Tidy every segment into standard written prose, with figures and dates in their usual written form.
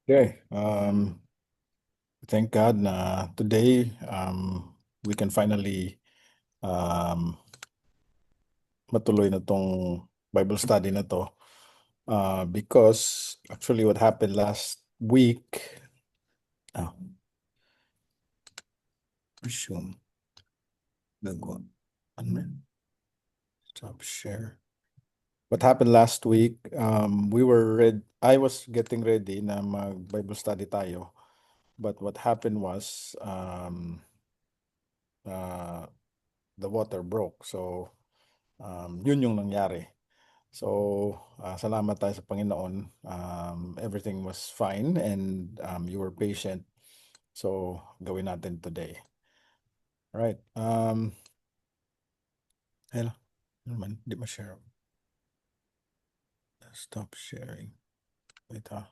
Okay. Thank God na today we can finally matuloy na tong Bible study na to. Because actually what happened last week, ah, resume. Nagwa. Ano yun? Stop share. What happened last week, I was getting ready na mag-Bible study tayo. But what happened was uh, the water broke. So yun yung nangyari. So, salamat tayo sa Panginoon. Everything was fine and you were patient. So, gawin natin today. All right. Hello. Ano naman, di ma-share. Stop sharing. Wait ha.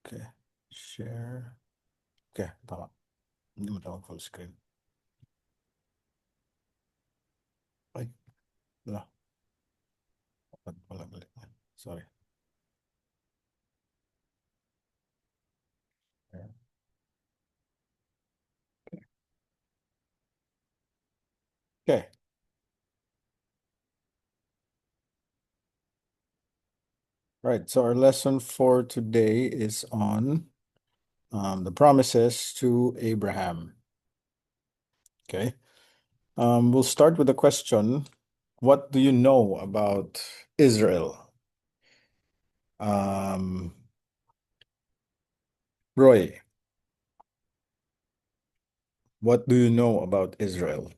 Okay. Share. Okay, tama. Hindi mo tawag full screen. Ay, wala. Wala galit. Sorry. Okay. Right. So our lesson for today is on the promises to Abraham. Okay. We'll start with a question. What do you know about Israel? Um, Roy, what do you know about Israel?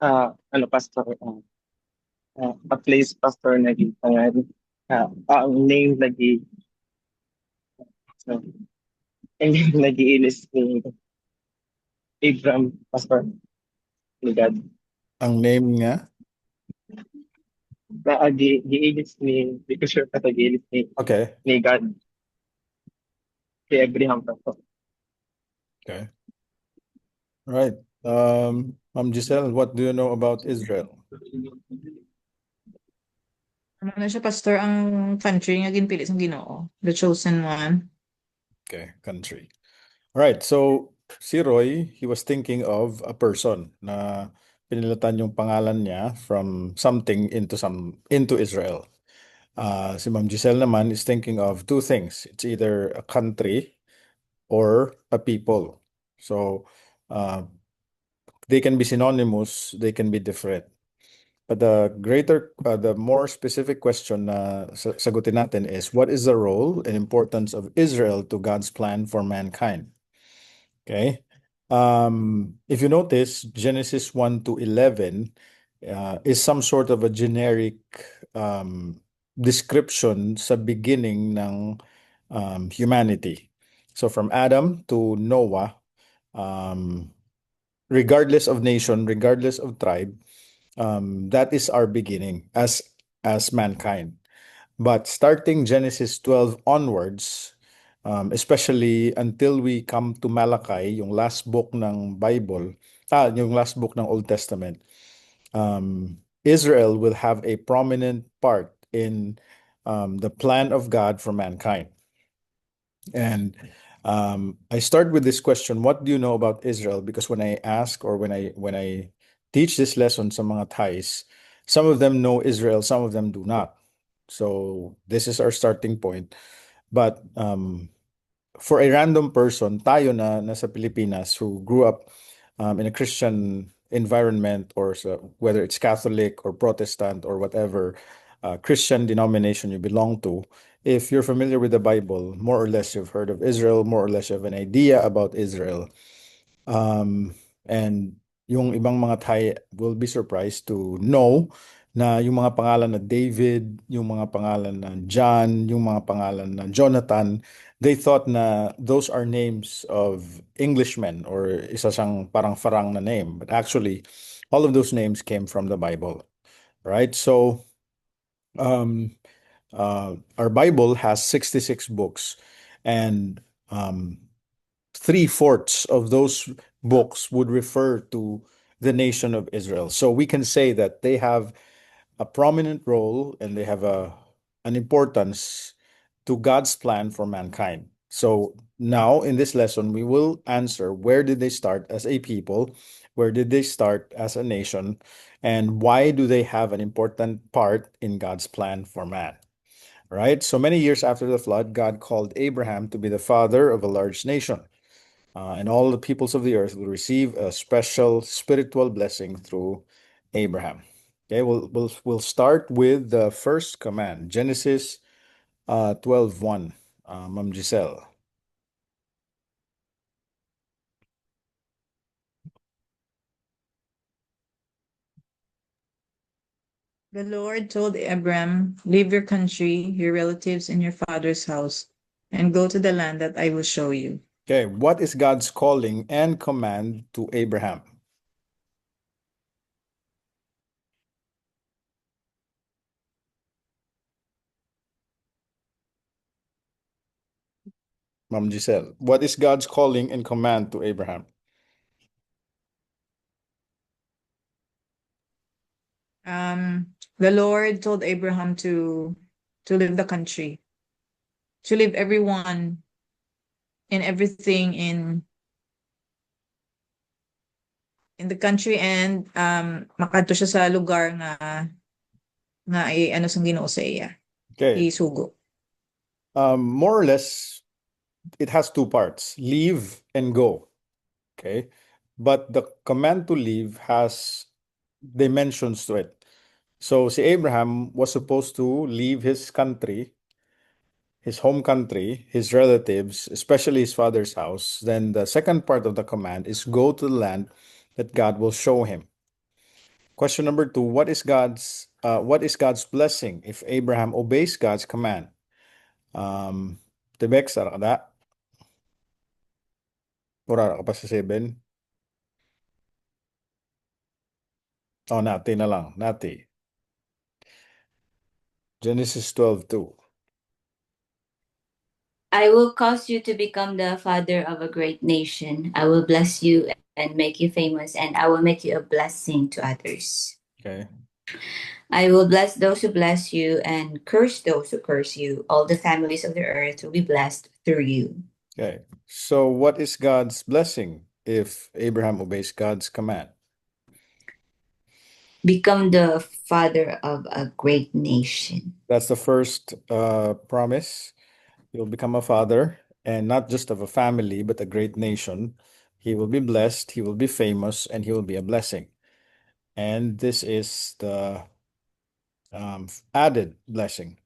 Pastor, a place pastor naging pangalan. Ang name lagi, uh, ang name lagi ilis ni Abraham, pastor ni God. Ang name niya? Giilis ni, di ko sure kata giilis Okay. ni God, si Abraham, pastor. Okay. All right. Giselle, what do you know about Israel? Ano na siya, pastor, ang country nga ginpili sa Ginoo, the chosen one. Okay, country. All right. So, si Roy, he was thinking of a person na pinilitan yung pangalan niya from something into Israel. Si Ma'am Giselle naman is thinking of two things. It's either a country or a people. So uh, they can be synonymous, they can be different. But the more specific question na sagutin natin is, what is the role and importance of Israel to God's plan for mankind? Okay. If you notice, Genesis 1 to 11 is some sort of a generic description sa beginning ng humanity. So from Adam to Noah, um, regardless of nation, regardless of tribe, that is our beginning as mankind. But starting Genesis 12 onwards, especially until we come to Malachi, yung last book ng Bible, yung last book ng Old Testament, Israel will have a prominent part in the plan of God for mankind. And I start with this question: what do you know about Israel? Because when I ask or when I teach this lesson sa mga Thais, some of them know Israel, some of them do not. So this is our starting point. But for a random person, tayo na nasa Pilipinas who grew up in a Christian environment or whether it's Catholic or Protestant or whatever Christian denomination you belong to, if you're familiar with the Bible, more or less you've heard of Israel, more or less you have an idea about Israel. And yung ibang mga Thai will be surprised to know na yung mga pangalan na David, yung mga pangalan na John, yung mga pangalan na Jonathan, they thought na those are names of Englishmen or isa siyang parang farang na name. But actually, all of those names came from the Bible, right? So, um, our Bible has 66 books, and um, three-fourths of those books would refer to the nation of Israel. So we can say that they have a prominent role and they have an importance to God's plan for mankind. So now in this lesson, we will answer where did they start as a people, where did they start as a nation, and why do they have an important part in God's plan for man. Right? So many years after the flood, God called Abraham to be the father of a large nation. And all the peoples of the earth will receive a special spiritual blessing through Abraham. Okay, we'll start with the first command, Genesis 12:1. Ma'am Giselle. The Lord told Abram, leave your country, your relatives, and your father's house, and go to the land that I will show you. Okay, what is God's calling and command to Abraham? Ma'am Giselle, what is God's calling and command to Abraham? The Lord told Abraham to leave the country, to leave everyone and everything in the country, and makadto siya sa lugar nga ano sang Ginoo sa iya. Okay, Isugo. more or less, it has two parts, leave and go. Okay, but the command to leave has dimensions to it. So si Abraham was supposed to leave his country, his home country, his relatives, especially his father's house. Then the second part of the command is go to the land that God will show him. Question number 2, what is God's blessing if Abraham obeys God's command? Tibek, sara ka da? Mura ka pa sa 7? Oh, nati na lang, nati. Genesis 12:2. I will cause you to become the father of a great nation. I will bless you and make you famous, and I will make you a blessing to others. Okay. I will bless those who bless you and curse those who curse you. All the families of the earth will be blessed through you. Okay. So what is God's blessing if Abraham obeys God's command? Become the father of a great nation. That's the first promise. You'll become a father, and not just of a family, but a great nation. He will be blessed, he will be famous, and he will be a blessing. And this is the added blessing.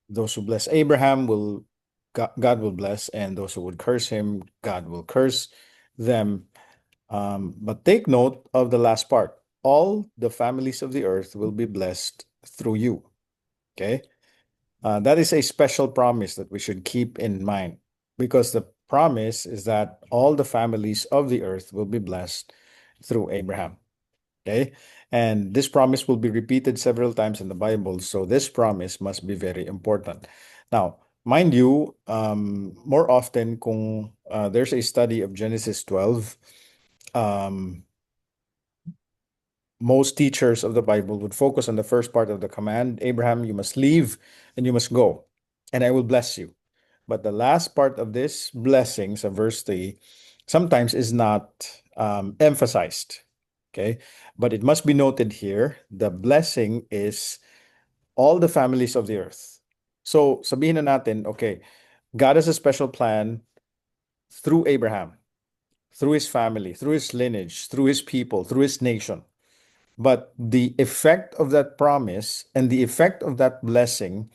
Those who bless Abraham will God will bless, and those who would curse him, God will curse them. But take note of the last part. All the families of the earth will be blessed through you. Okay? That is a special promise that we should keep in mind, because the promise is that all the families of the earth will be blessed through Abraham. Okay? And this promise will be repeated several times in the Bible, so this promise must be very important. Now, mind you, more often kung there's a study of Genesis 12, most teachers of the Bible would focus on the first part of the command, Abraham, you must leave and you must go, and I will bless you. But the last part of this blessings of verse 3 sometimes is not emphasized. Okay. But it must be noted here, the blessing is all the families of the earth. So sabihin na natin, okay, God has a special plan through Abraham, through his family, through his lineage, through his people, through his nation. But the effect of that promise and the effect of that blessing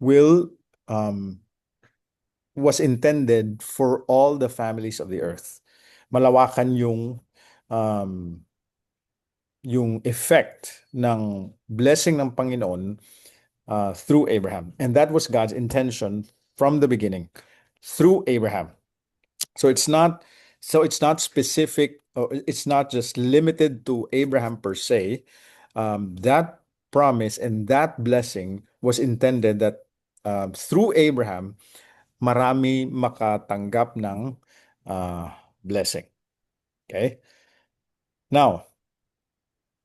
will was intended for all the families of the earth. Malawakan um, yung effect ng blessing ng Panginoon through Abraham. And that was God's intention from the beginning, through Abraham. So it's not specific, it's not just limited to Abraham per se. That promise and that blessing was intended that through Abraham, marami makatanggap ng blessing. Okay? Now,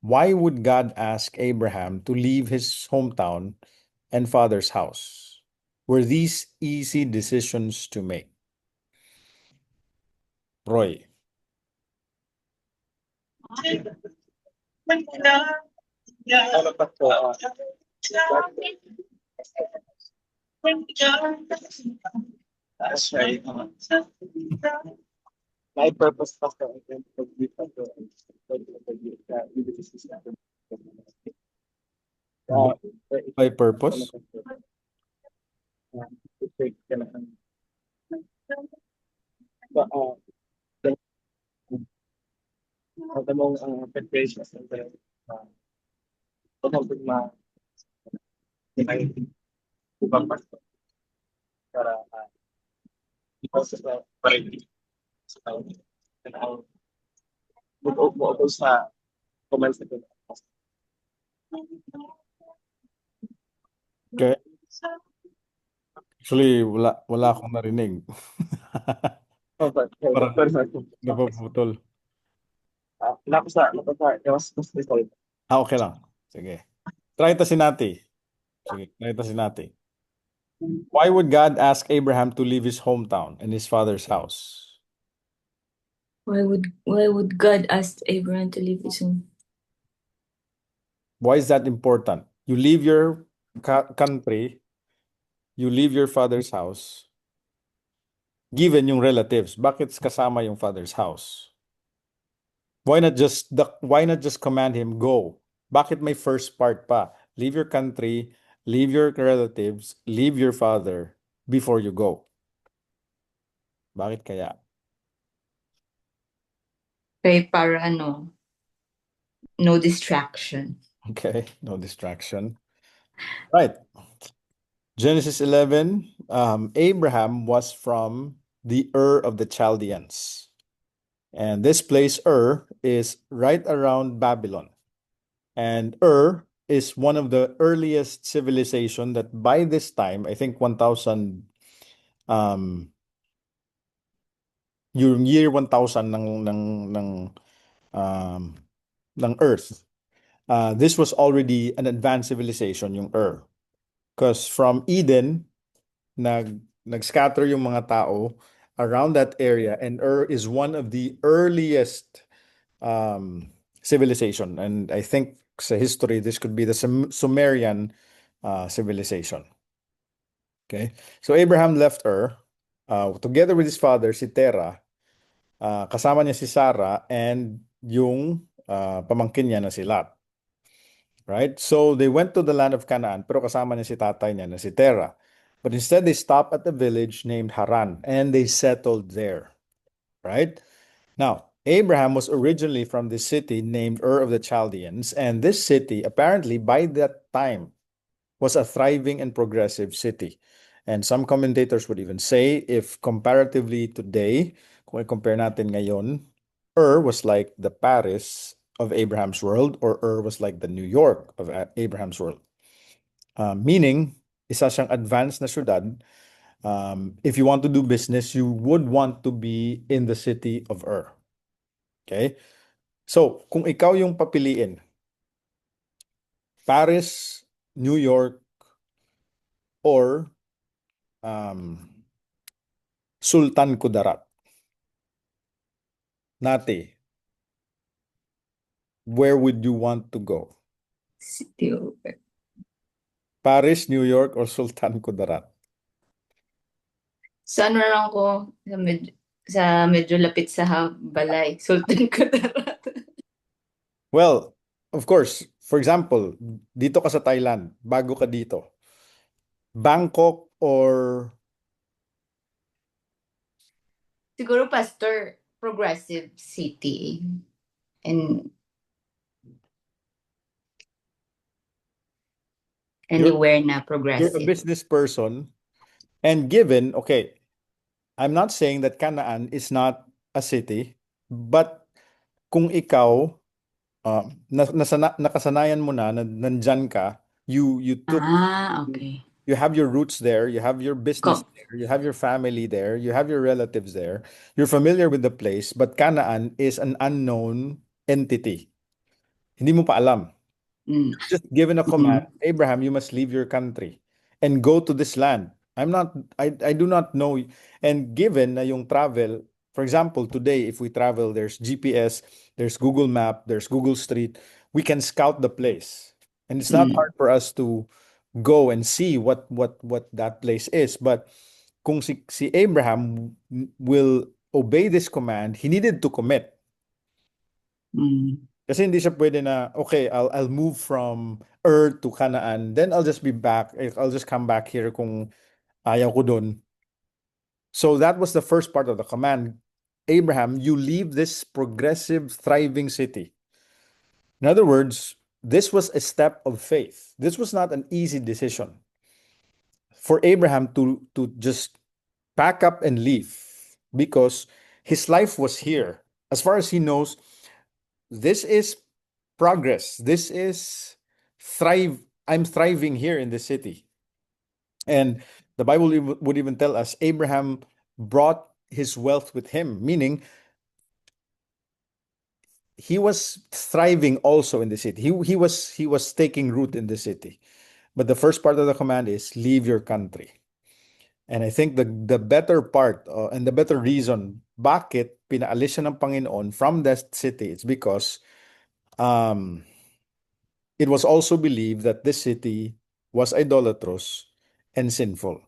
why would God ask Abraham to leave his hometown and father's house? Were these easy decisions to make? Roy. Ano pa po? That's right. My purpose pa po ay pag-give pa po. By purpose? Ang mong preparation sa ibang pastor para ikaw sa parity sa tao. And I'll mo sa comments na ito. Okay. Actually, wala akong narinig. Parang napaputol. Napasa, mas result. Okay lang. Sige. Try ito si Nati. Sige, try ito si Nati. Why would God ask Abraham to leave his hometown and his father's house? Why would God ask Abraham to leave his home? Why is that important? You leave your country, you leave your father's house, given yung relatives. Bakit kasama yung father's house? Why not just command him go? Bakit may first part pa? Leave your country, leave your relatives, leave your father before you go. Bakit kaya? Okay, para no distraction. Okay, no distraction. Right. Genesis 11, Abraham was from the Ur of the Chaldeans. And this place, Ur, is right around Babylon. And Ur is one of the earliest civilization that by this time, I think 1000, yung year 1000 ng Earth. This was already an advanced civilization, yung Ur. Because from Eden, nag-scatter yung mga tao around that area, and Ur is one of the earliest civilization. And I think sa history, this could be the Sumerian civilization. Okay, so Abraham left Ur together with his father, si Terah, kasama niya si Sarah, and yung pamangkin niya na si Lot. Right? So they went to the land of Canaan, pero kasama niya si tatay niya na si Terah. But instead, they stopped at a village named Haran, and they settled there. Right? Now, Abraham was originally from the city named Ur of the Chaldeans, and this city, apparently by that time, was a thriving and progressive city. And some commentators would even say, if comparatively today, kung i-compare natin ngayon, Ur was like the Paris of Abraham's world, or Ur was like the New York of Abraham's world. Meaning, isa siyang advanced na syudad. If you want to do business, you would want to be in the city of Ur. Okay? So, kung ikaw yung papiliin, Paris, New York, or Sultan Kudarat, Nati, where would you want to go? Still. Paris, New York, or Sultan Kudarat? Sa ano lang ko, sa medyo lapit sa balay, Sultan Kudarat. Well, of course, for example, dito ka sa Thailand, bago ka dito. Bangkok or Siguro, Pastor, progressive city. And anywhere na you're a progressive. business person, and given, okay, I'm not saying that Canaan is not a city, but kung ikaw nakasanayan mo na nandyan ka, you took Okay. you have your roots there, you have your business there, you have your family there, you have your relatives there, you're familiar with the place, but Canaan is an unknown entity. Hindi mo pa alam. Mm. Just given a command, Abraham, you must leave your country and go to this land. I do not know. And given na yung travel, for example, today, if we travel, there's GPS, there's Google Map, there's Google Street, we can scout the place. And it's not hard for us to go and see what that place is. But kung si Abraham will obey this command, he needed to commit. Kasi hindi siya pwede na, okay, I'll move from Ur to Canaan, then I'll just be back. I'll just come back here kung ayaw ko dun. So that was the first part of the command. Abraham, you leave this progressive, thriving city. In other words, this was a step of faith. This was not an easy decision for Abraham to just pack up and leave because his life was here. As far as he knows, this is progress. This is thrive. I'm thriving here in the city. And the Bible would even tell us Abraham brought his wealth with him, meaning he was thriving also in the city. He was taking root in the city. But the first part of the command is leave your country. And I think the better part and the better reason bakit pinaalis siya ng Panginoon from that city, it's because it was also believed that this city was idolatrous and sinful.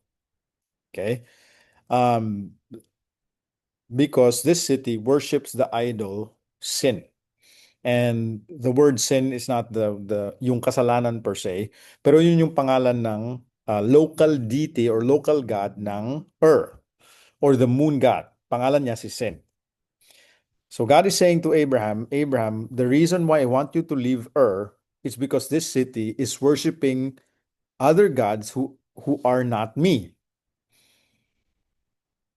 Okay? Because this city worships the idol sin. And the word sin is not the yung kasalanan per se, pero yun yung pangalan ng local deity or local god ng Ur or the moon god. Pangalan niya si Sin. So God is saying to Abraham, Abraham, the reason why I want you to leave Ur is because this city is worshiping other gods who are not me.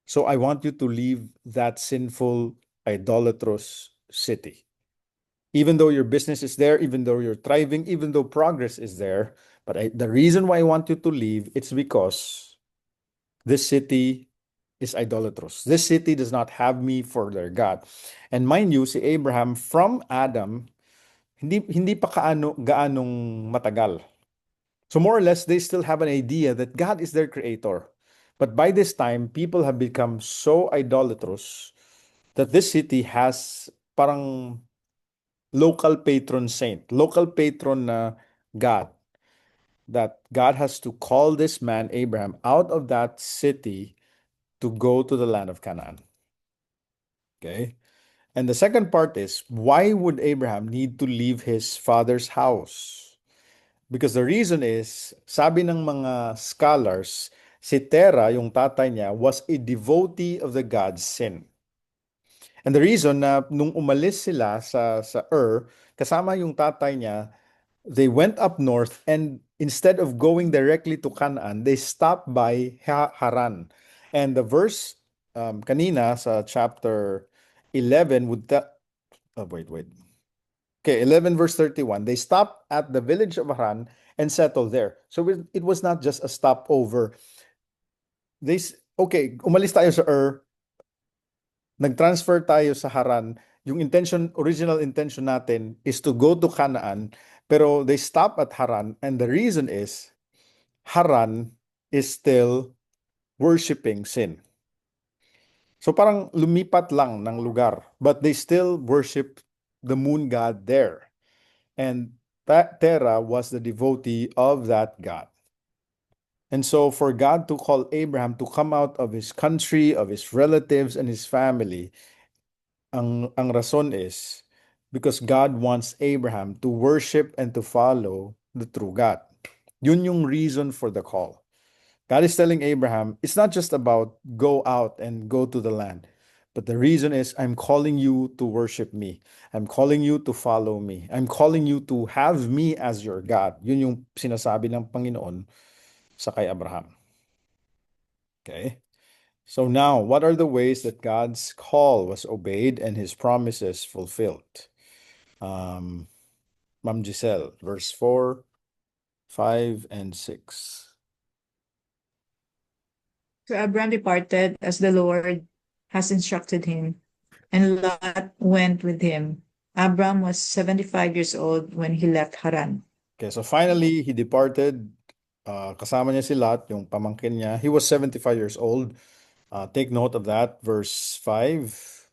So I want you to leave that sinful, idolatrous city. Even though your business is there, even though you're thriving, even though progress is there, but the reason why I want you to leave, it's because this city is idolatrous. This city does not have me for their God. And mind you, si Abraham from Adam, hindi pa gaanong matagal. So more or less, they still have an idea that God is their creator. But by this time, people have become so idolatrous that this city has parang local patron saint, local patron na God, that God has to call this man, Abraham, out of that city to go to the land of Canaan. Okay? And the second part is, why would Abraham need to leave his father's house? Because the reason is, sabi ng mga scholars, si Terah, yung tatay niya, was a devotee of the god Sin. And the reason na nung umalis sila sa Ur, kasama yung tatay niya, they went up north and instead of going directly to Canaan, they stopped by Haran. And the verse kanina sa chapter 11 would tell, wait. Okay, 11 verse 31. They stopped at the village of Haran and settled there. So it was not just a stopover. Okay, umalis tayo sa Ur, nag-transfer tayo sa Haran. Yung original intention natin is to go to Canaan, pero they stop at Haran, and the reason is Haran is still worshiping sin. So parang lumipat lang ng lugar, but they still worship the moon god there. And Terah was the devotee of that god. And so for God to call Abraham to come out of his country, of his relatives, and his family, ang rason is because God wants Abraham to worship and to follow the true God. Yun yung reason for the call. God is telling Abraham, it's not just about go out and go to the land. But the reason is I'm calling you to worship me. I'm calling you to follow me. I'm calling you to have me as your God. Yun yung sinasabi ng Panginoon sa kay Abraham. Okay? So now, what are the ways that God's call was obeyed and his promises fulfilled? Ma'am Giselle, verse 4, 5, and 6. So Abram departed as the Lord has instructed him, and Lot went with him. Abram was 75 years old when he left Haran. Okay, so finally he departed kasama niya si Lot, yung pamangkin niya. He was 75 years old. Take note of that, verse 5.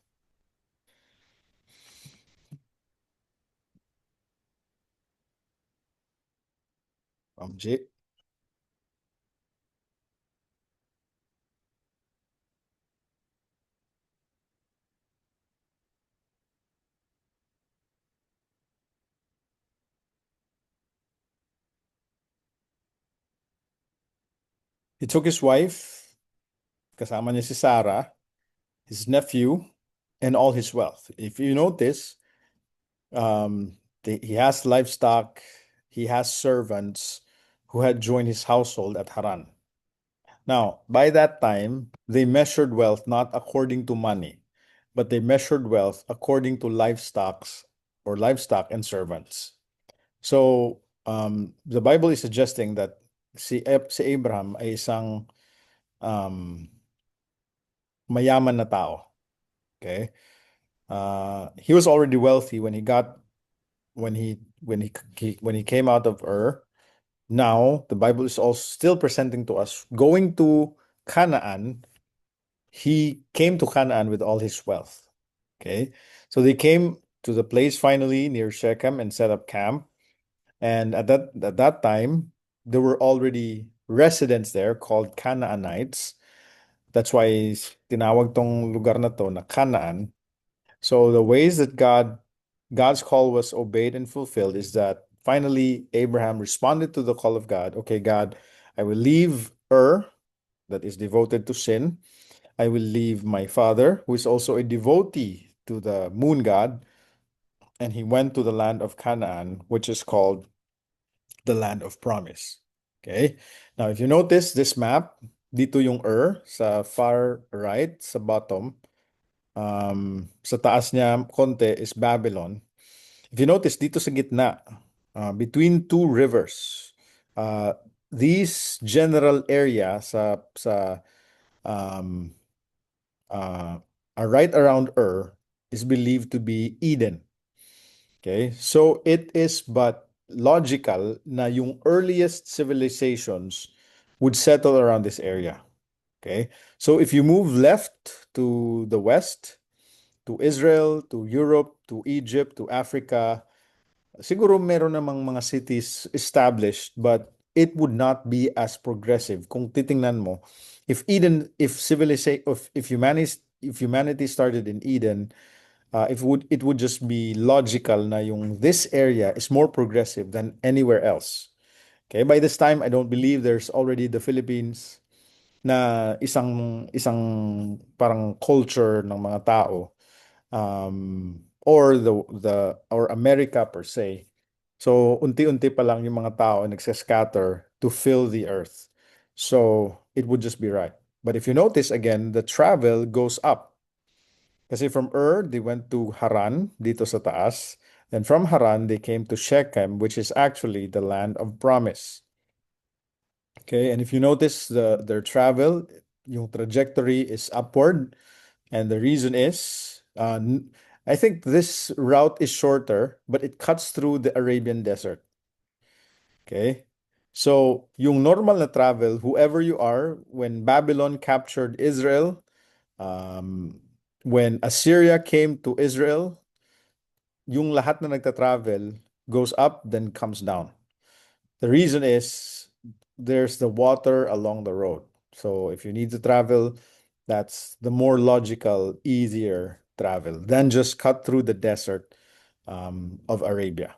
J. He took his wife, kasama niya si Sarah, his nephew, and all his wealth. If you notice, he has livestock, he has servants who had joined his household at Haran. Now, by that time, they measured wealth not according to money, but they measured wealth according to livestock and servants. So, the Bible is suggesting that si Abraham ay isang mayaman na tao. Okay? He was already wealthy when he came out of Ur. Now, the Bible is also still presenting to us going to Canaan. He came to Canaan with all his wealth. Okay, so they came to the place finally near Shechem and set up camp. And at that time, there were already residents there called Canaanites. That's why tinawag tong lugar na to na Canaan. So the ways that God's call was obeyed and fulfilled is that finally Abraham responded to the call of God. Okay, God, I will leave Ur, that is devoted to sin. I will leave my father, who is also a devotee to the moon god, and he went to the land of Canaan, which is called the land of promise. Okay? Now, if you notice this map, dito yung sa far right, sa bottom, sa taas niya konti is Babylon. If you notice dito sa gitna, between two rivers, these general area um, are right around is believed to be Eden. Okay, so it is but logical na yung earliest civilizations would settle around this area. Okay, so if you move left to the west, to Israel, to Europe, to Egypt, to Africa, siguro meron namang mga cities established, but it would not be as progressive. Kung titingnan mo, if civilization, if humanity started in Eden, it would just be logical na yung this area is more progressive than anywhere else. Okay, by this time, I don't believe there's already the Philippines na isang parang culture ng mga tao, or America per se. So unti-unti pa lang yung mga tao nagsascatter to fill the earth. So it would just be right. But if you notice again, the travel goes up. Kasi from Ur, they went to Haran, dito sa taas. Then from Haran, they came to Shechem, which is actually the land of promise. Okay, and if you notice their travel, yung trajectory is upward. And the reason is, I think this route is shorter, but it cuts through the Arabian desert. Okay, so yung normal na travel, whoever you are, when Babylon captured Israel, when Assyria came to Israel, yung lahat na nagta-travel goes up, then comes down. The reason is there's the water along the road. So if you need to travel, that's the more logical, easier travel than just cut through the desert of Arabia.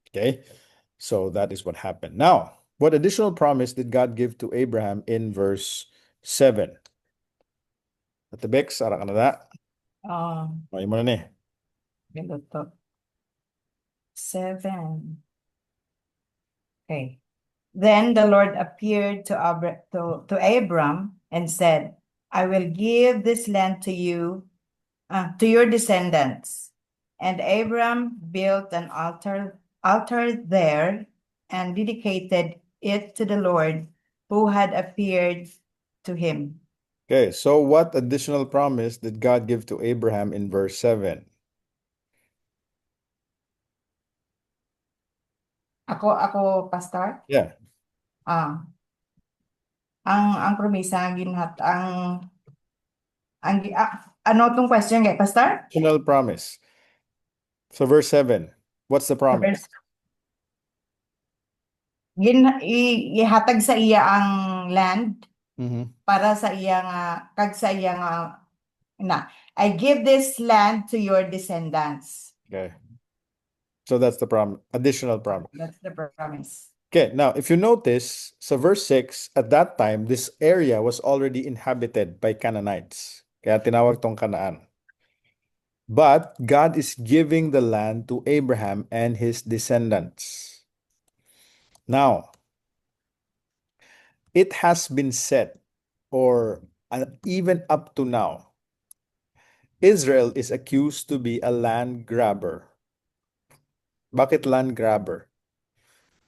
Okay, so that is what happened. Now, what additional promise did God give to Abraham in verse 7? At the Bex, ara ka na na. May mo na ni. Ganito. 7. Okay. Then the Lord appeared to Abram and said, I will give this land to you, to your descendants. And Abram built an altar there and dedicated it to the Lord who had appeared to him. Okay, so what additional promise did God give to Abraham in verse 7? Ako, Pastor? Yeah. Ah, ang promesa ano tong question kay Pastor? Additional promise. So verse 7, what's the promise? Ihatag sa iya ang land Mhm. para sa iya nga kag sa iya nga I give this land to your descendants. Okay. So that's the additional promise. That's the promise. Okay, now if you notice, so verse 6, at that time, this area was already inhabited by Canaanites. Kaya tinawag tong Canaan. But God is giving the land to Abraham and his descendants. Now, it has been said, or even up to now, Israel is accused to be a land grabber. Bakit land grabber?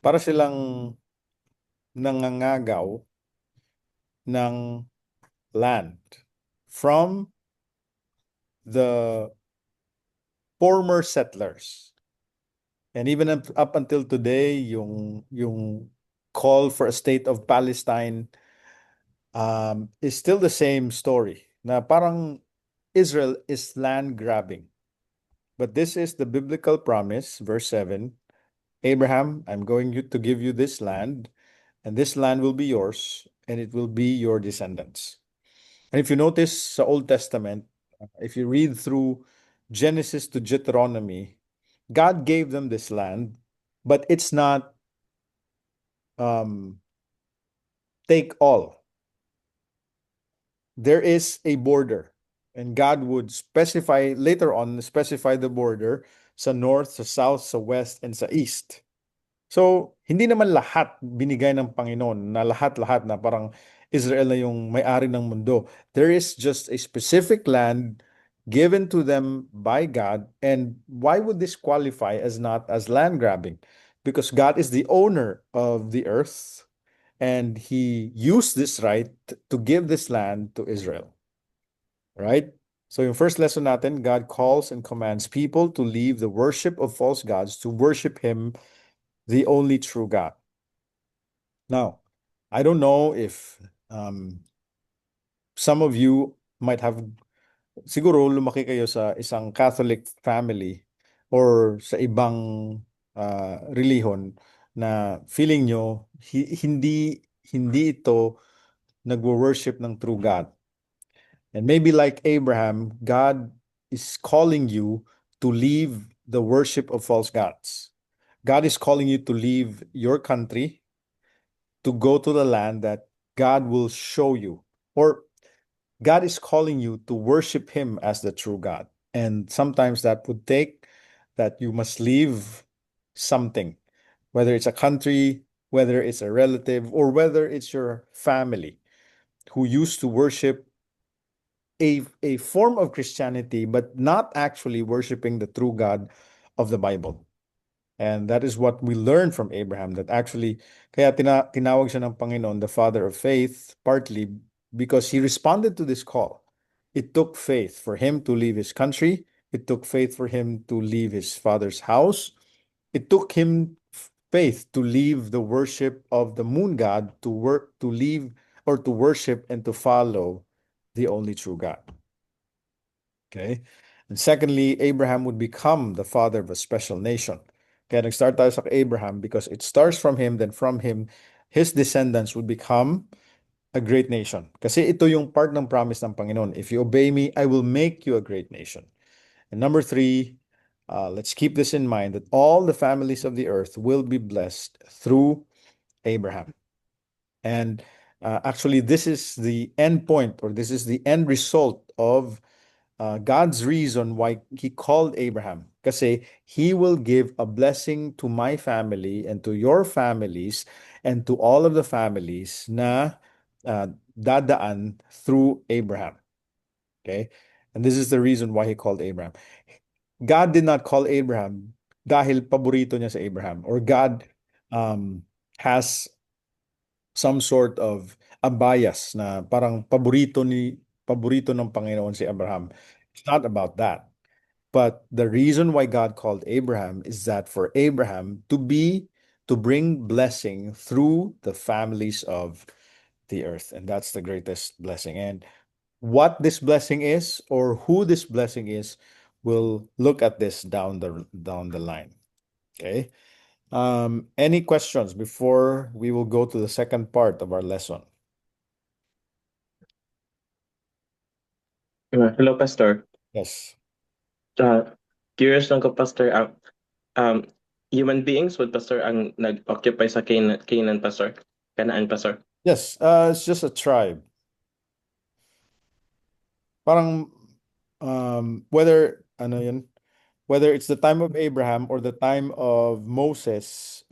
Para silang nangangagaw ng land from the former settlers. And even up until today, yung call for a state of Palestine is still the same story. Na parang Israel is land grabbing. But this is the biblical promise, verse 7. Abraham, I'm going to give you this land, and this land will be yours, and it will be your descendants. And if you notice sa Old Testament, if you read through Genesis to Deuteronomy, God gave them this land, but it's not take all. There is a border, and God would specify later on, specify the border sa north, sa south, sa west, and sa east. So, hindi naman lahat binigay ng Panginoon na lahat-lahat na parang Israel na yung may-ari ng mundo. There is just a specific land given to them by God. And why would this qualify as not as land grabbing? Because God is the owner of the earth and he used this right to give this land to Israel. Right? So yung first lesson natin, God calls and commands people to leave the worship of false gods to worship him, the only true God. Now, I don't know if some of you might have, siguro lumaki kayo sa isang Catholic family or sa ibang relihon na feeling nyo hindi ito nagwo-worship ng true God. And maybe like Abraham, God is calling you to leave the worship of false gods. God is calling you to leave your country, to go to the land that God will show you. Or God is calling you to worship him as the true God. And sometimes that would take that you must leave something, whether it's a country, whether it's a relative, or whether it's your family who used to worship a form of Christianity, but not actually worshiping the true God of the Bible. And that is what we learn from Abraham, that actually, kaya tinawag siya ng Panginoon, the father of faith, partly because he responded to this call. It took faith for him to leave his country. It took faith for him to leave his father's house. It took him faith to leave the worship of the moon god, to leave or to worship and to follow the only true God. Okay? And secondly, Abraham would become the father of a special nation. Kaya nag-start tayo sa Abraham because it starts from him, then from him, his descendants would become a great nation. Kasi ito yung part ng promise ng Panginoon. If you obey me, I will make you a great nation. And number 3, let's keep this in mind, that all the families of the earth will be blessed through Abraham. And actually, this is the end point, or this is the end result of God's reason why he called Abraham. Kasi he will give a blessing to my family and to your families and to all of the families na dadaan through Abraham. Okay? And this is the reason why he called Abraham. God did not call Abraham dahil paborito niya sa Abraham, or God has some sort of a bias na parang paborito ng Panginoon si Abraham. It's not about that. But the reason why God called Abraham is that for Abraham to to bring blessing through the families of the earth. And that's the greatest blessing. And what this blessing is or who this blessing is, we'll look at this down the line. Okay. Any questions before we will go to the second part of our lesson? Hello, Pastor. Yes. Curious lang ko, Pastor, um, human beings would, Pastor, ang nag-occupy sa Canaan, Pastor? Kanaan, Pastor? Yes, it's just a tribe. Parang whether ano yun, whether it's the time of Abraham or the time of Moses,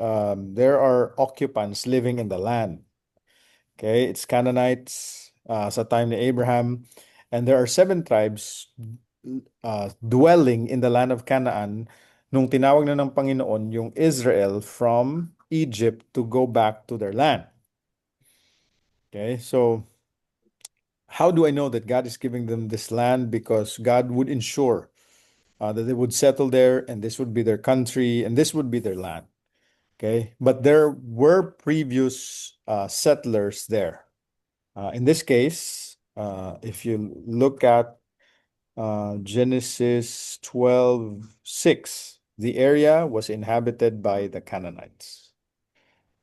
there are occupants living in the land. Okay, it's Canaanites sa time ni Abraham, and there are 7 tribes dwelling in the land of Canaan nung tinawag na ng Panginoon yung Israel from Egypt to go back to their land. Okay, so how do I know that God is giving them this land? Because God would ensure that they would settle there and this would be their country and this would be their land. Okay, but there were previous settlers there. In this case, if you look at Genesis 12:6, the area was inhabited by the Canaanites.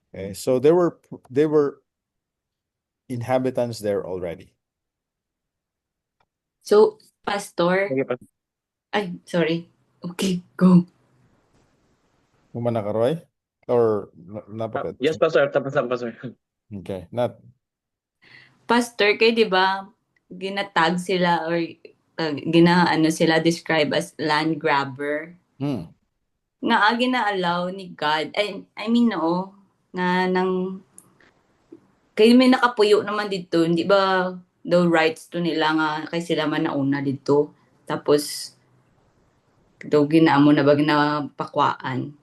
Okay, so there were inhabitants there already. So, Pastor, Sige, Pastor. ay, sorry. Okay, go. Humana ka, Roy? Or napakit? Yes, Pastor. Tapos na, Pastor. Okay, not. Pastor, kayo di ba ginatag sila or ginaano sila describe as land grabber? Hmm. Nga gina-allow ni God, I mean no, nga nang kay may nakapuyo naman dito, hindi ba the rights to nila nga kay sila man nauna dito. Tapos daw ginaamo na ba ginapakwaan.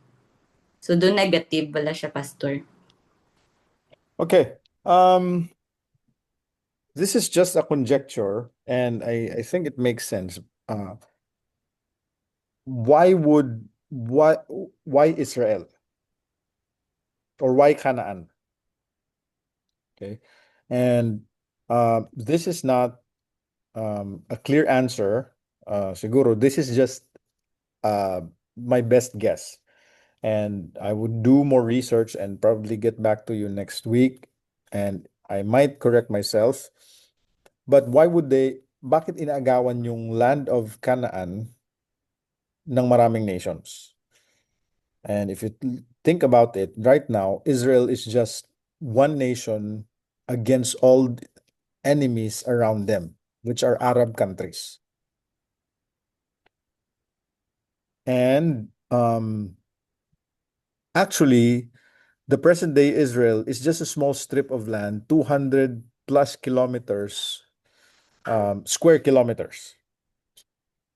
So doon negative bala siya, Pastor. Okay. This is just a conjecture, and I think it makes sense. Why Israel? Or why Canaan? Okay. And this is not a clear answer. Siguro, this is just my best guess. And I would do more research and probably get back to you next week. And I might correct myself. But bakit inaagawan yung land of Canaan ng maraming nations? And if you think about it, right now, Israel is just one nation against all enemies around them, which are Arab countries. And actually, the present day Israel is just a small strip of land, 200 plus kilometers, square kilometers.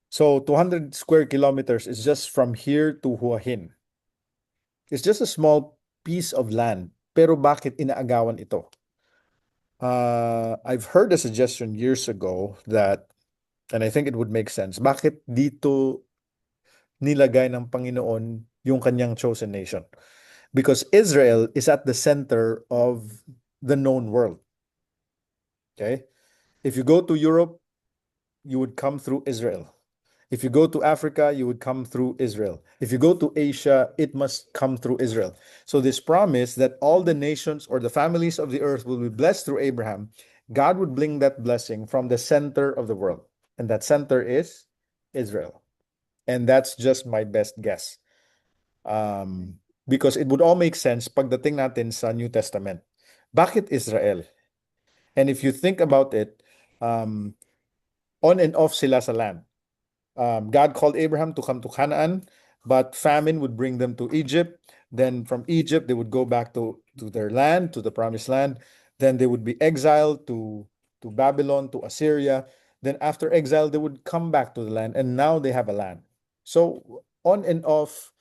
So 200 square kilometers is just from here to Hua Hin. It's just a small piece of land. Pero bakit inaagawan ito? I've heard a suggestion years ago that, and I think it would make sense, bakit dito nilagay ng Panginoon yung kanyang chosen nation? Because Israel is at the center of the known world. Okay? If you go to Europe, you would come through Israel. If you go to Africa, you would come through Israel. If you go to Asia, it must come through Israel. So this promise that all the nations or the families of the earth will be blessed through Abraham, God would bring that blessing from the center of the world. And that center is Israel. And that's just my best guess. Because it would all make sense pagdating natin sa New Testament. Bakit Israel? And if you think about it, on and off sila sa land. God called Abraham to come to Canaan, but famine would bring them to Egypt. Then from Egypt, they would go back to their land, to the promised land. Then they would be exiled to Babylon, to Assyria. Then after exile, they would come back to the land, and now they have a land. So on and off,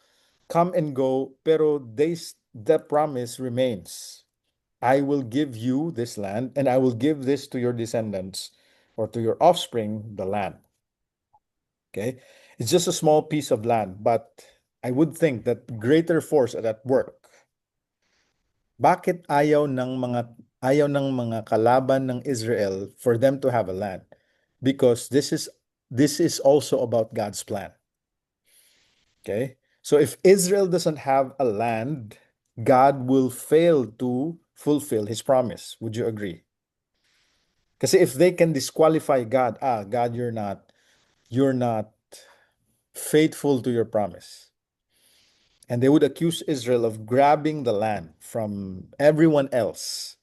come and go, pero the promise remains. I will give you this land, and I will give this to your descendants or to your offspring, the land. Okay, it's just a small piece of land, but I would think that greater force are at work. Bakit ayaw ng mga kalaban ng Israel for them to have a land? Because this is also about God's plan. Okay? So if Israel doesn't have a land, God will fail to fulfill his promise. Would you agree? Kasi if they can disqualify God, God, you're not faithful to your promise. And they would accuse Israel of grabbing the land from everyone else.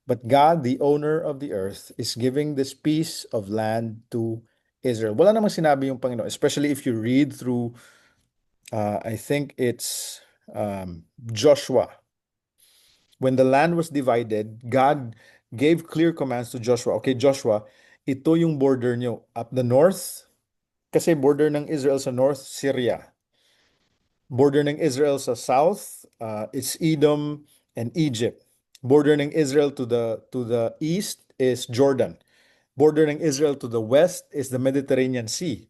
But God, the owner of the earth, is giving this piece of land to Israel. Wala namang sinabi yung Panginoon, especially if you read through, I think it's Joshua. When the land was divided, God gave clear commands to Joshua. Okay, Joshua, ito yung border nyo. Up the north, kasi border ng Israel sa north, Syria. Border ng Israel sa south, it's Edom and Egypt. Border ng Israel to the east is Jordan. Border ng Israel to the west is the Mediterranean Sea.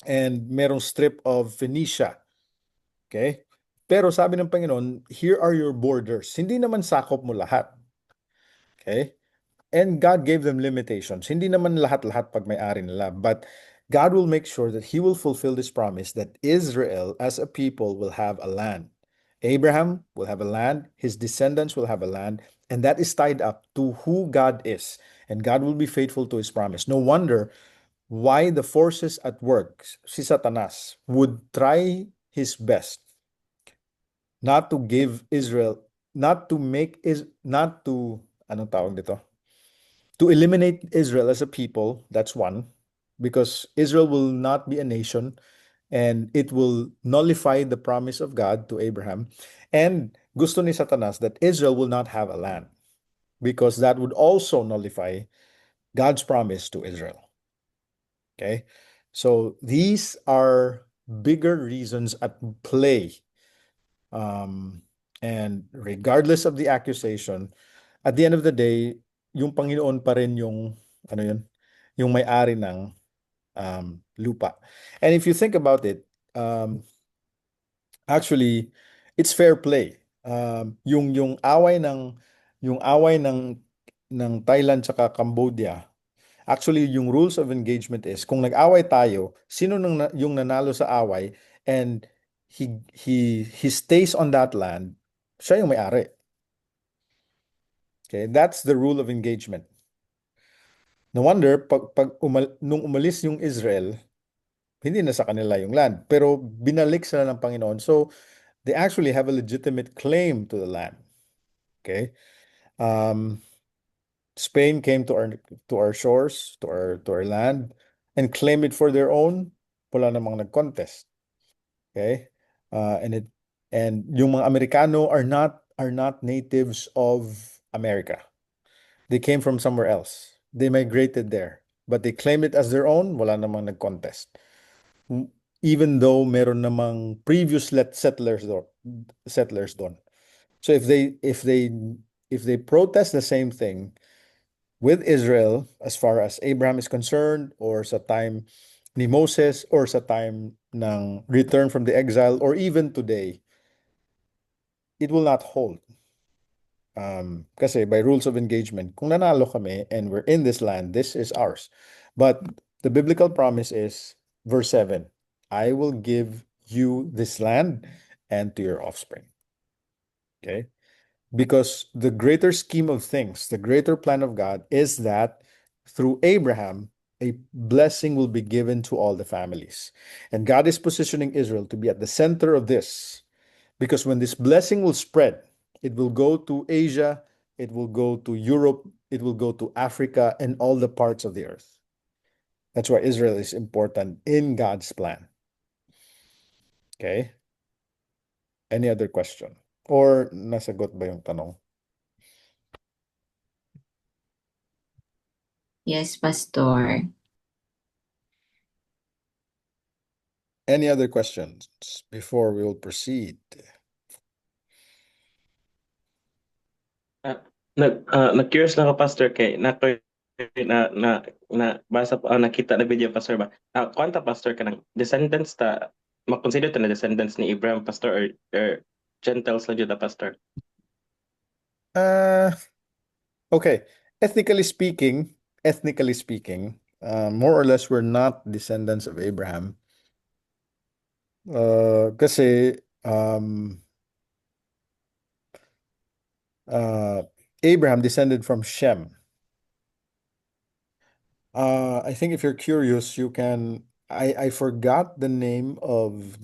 And merong strip of Phoenicia. Okay? Pero sabi ng Panginoon, here are your borders. Hindi naman sakop mo lahat. Okay? And God gave them limitations. Hindi naman lahat-lahat pag may-ari nila. But God will make sure that He will fulfill this promise that Israel as a people will have a land. Abraham will have a land. His descendants will have a land. And that is tied up to who God is. And God will be faithful to His promise. No wonder why the forces at work, si Satanas, would try his best not to give Israel, not to make is not to anong tawag dito? To eliminate Israel as a people, that's one, because Israel will not be a nation and it will nullify the promise of God to Abraham. And gusto ni Satanas that Israel will not have a land because that would also nullify God's promise to Israel. Okay? So these are bigger reasons at play. And regardless of the accusation, at the end of the day, yung Panginoon pa rin yung, ano yun, yung may-ari ng lupa. And if you think about it, actually, it's fair play. Yung away ng Thailand tsaka Cambodia, actually, yung rules of engagement is kung nag-away tayo, sino yung nanalo sa away and he stays on that land, siya yung may-ari. Okay, that's the rule of engagement. No wonder nung umalis yung Israel, hindi na sa kanila yung land, pero binalik sila ng Panginoon. So they actually have a legitimate claim to the land. Okay? Spain came to our shores, to our land, and claimed it for their own. Wala namang nag-contest. Okay? And yung mga Amerikano are not natives of America. They came from somewhere else. They migrated there, but they claimed it as their own. Wala namang nag-contest. Even though meron namang previous settlers doon. So if they protest the same thing with Israel as far as Abraham is concerned, or sa time ni Moses, or sa time ng return from the exile, or even today, it will not hold. Kasi by rules of engagement, kung nanalo kami and we're in this land, this is ours. But the biblical promise is, verse 7, I will give you this land and to your offspring. Okay? Because the greater scheme of things, the greater plan of God is that through Abraham, a blessing will be given to all the families. And God is positioning Israel to be at the center of this. Because when this blessing will spread, it will go to Asia, it will go to Europe, it will go to Africa, and all the parts of the earth. That's why Israel is important in God's plan. Okay? Any other question? Or nasagot ba yung tanong? Yes, Pastor. Any other questions before we will proceed? Curious lang ako, Pastor, kay basa po, nakita na video, Pastor ba? Kwanta, Pastor, ka ng descendants makonsider ta na descendants ni Abraham, Pastor, or Gentiles na dyan, Pastor? Uh, okay. Ethnically speaking, more or less we're not descendants of Abraham. Kasi uh, Abraham descended from Shem. I think if you're curious, you can. I forgot the name of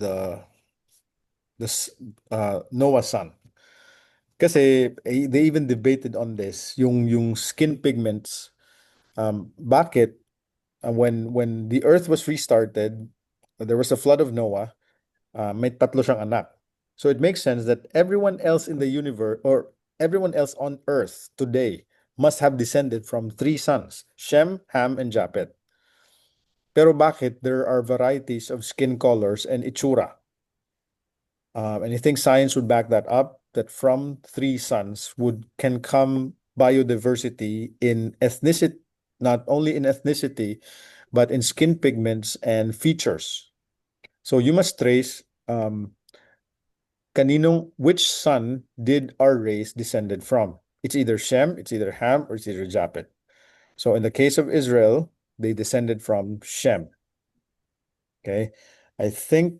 Noah's son. Kasi they even debated on this, yung skin pigments. Bakit when the earth was restarted, there was a flood of Noah. May tatlo siyang anak. So it makes sense that everyone else in the universe or everyone else on earth today must have descended from three sons, Shem, Ham, and Japheth. Pero bakit there are varieties of skin colors and itsura? And you think science would back that up? That from three sons can come biodiversity in ethnicity, not only in ethnicity, but in skin pigments and features. So you must trace which son did our race descended from? It's either Shem, it's either Ham, or it's either Japheth. So in the case of Israel, they descended from Shem. Okay. I think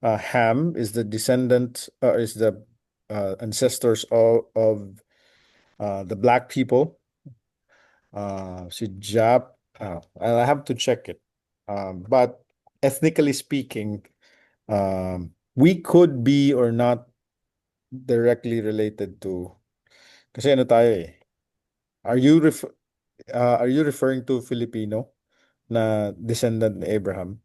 Ham is the descendant, is the ancestors of the black people. Si Jap, I'll have to check it. But ethnically speaking, we could be or not directly related to. Kasi ano tayo eh. Are you referring to Filipino na descendant ni Abraham?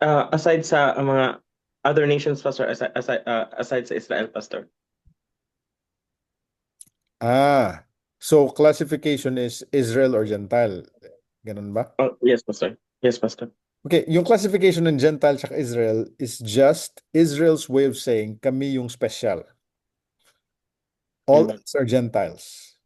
Aside sa mga other nations, Pastor, aside sa Israel, Pastor. So classification is Israel or Gentile. Ganun ba? Oh, yes, Pastor. Yes, Pastor. Okay, yung classification ng Gentile at Israel is just Israel's way of saying kami yung special. All else are Gentiles.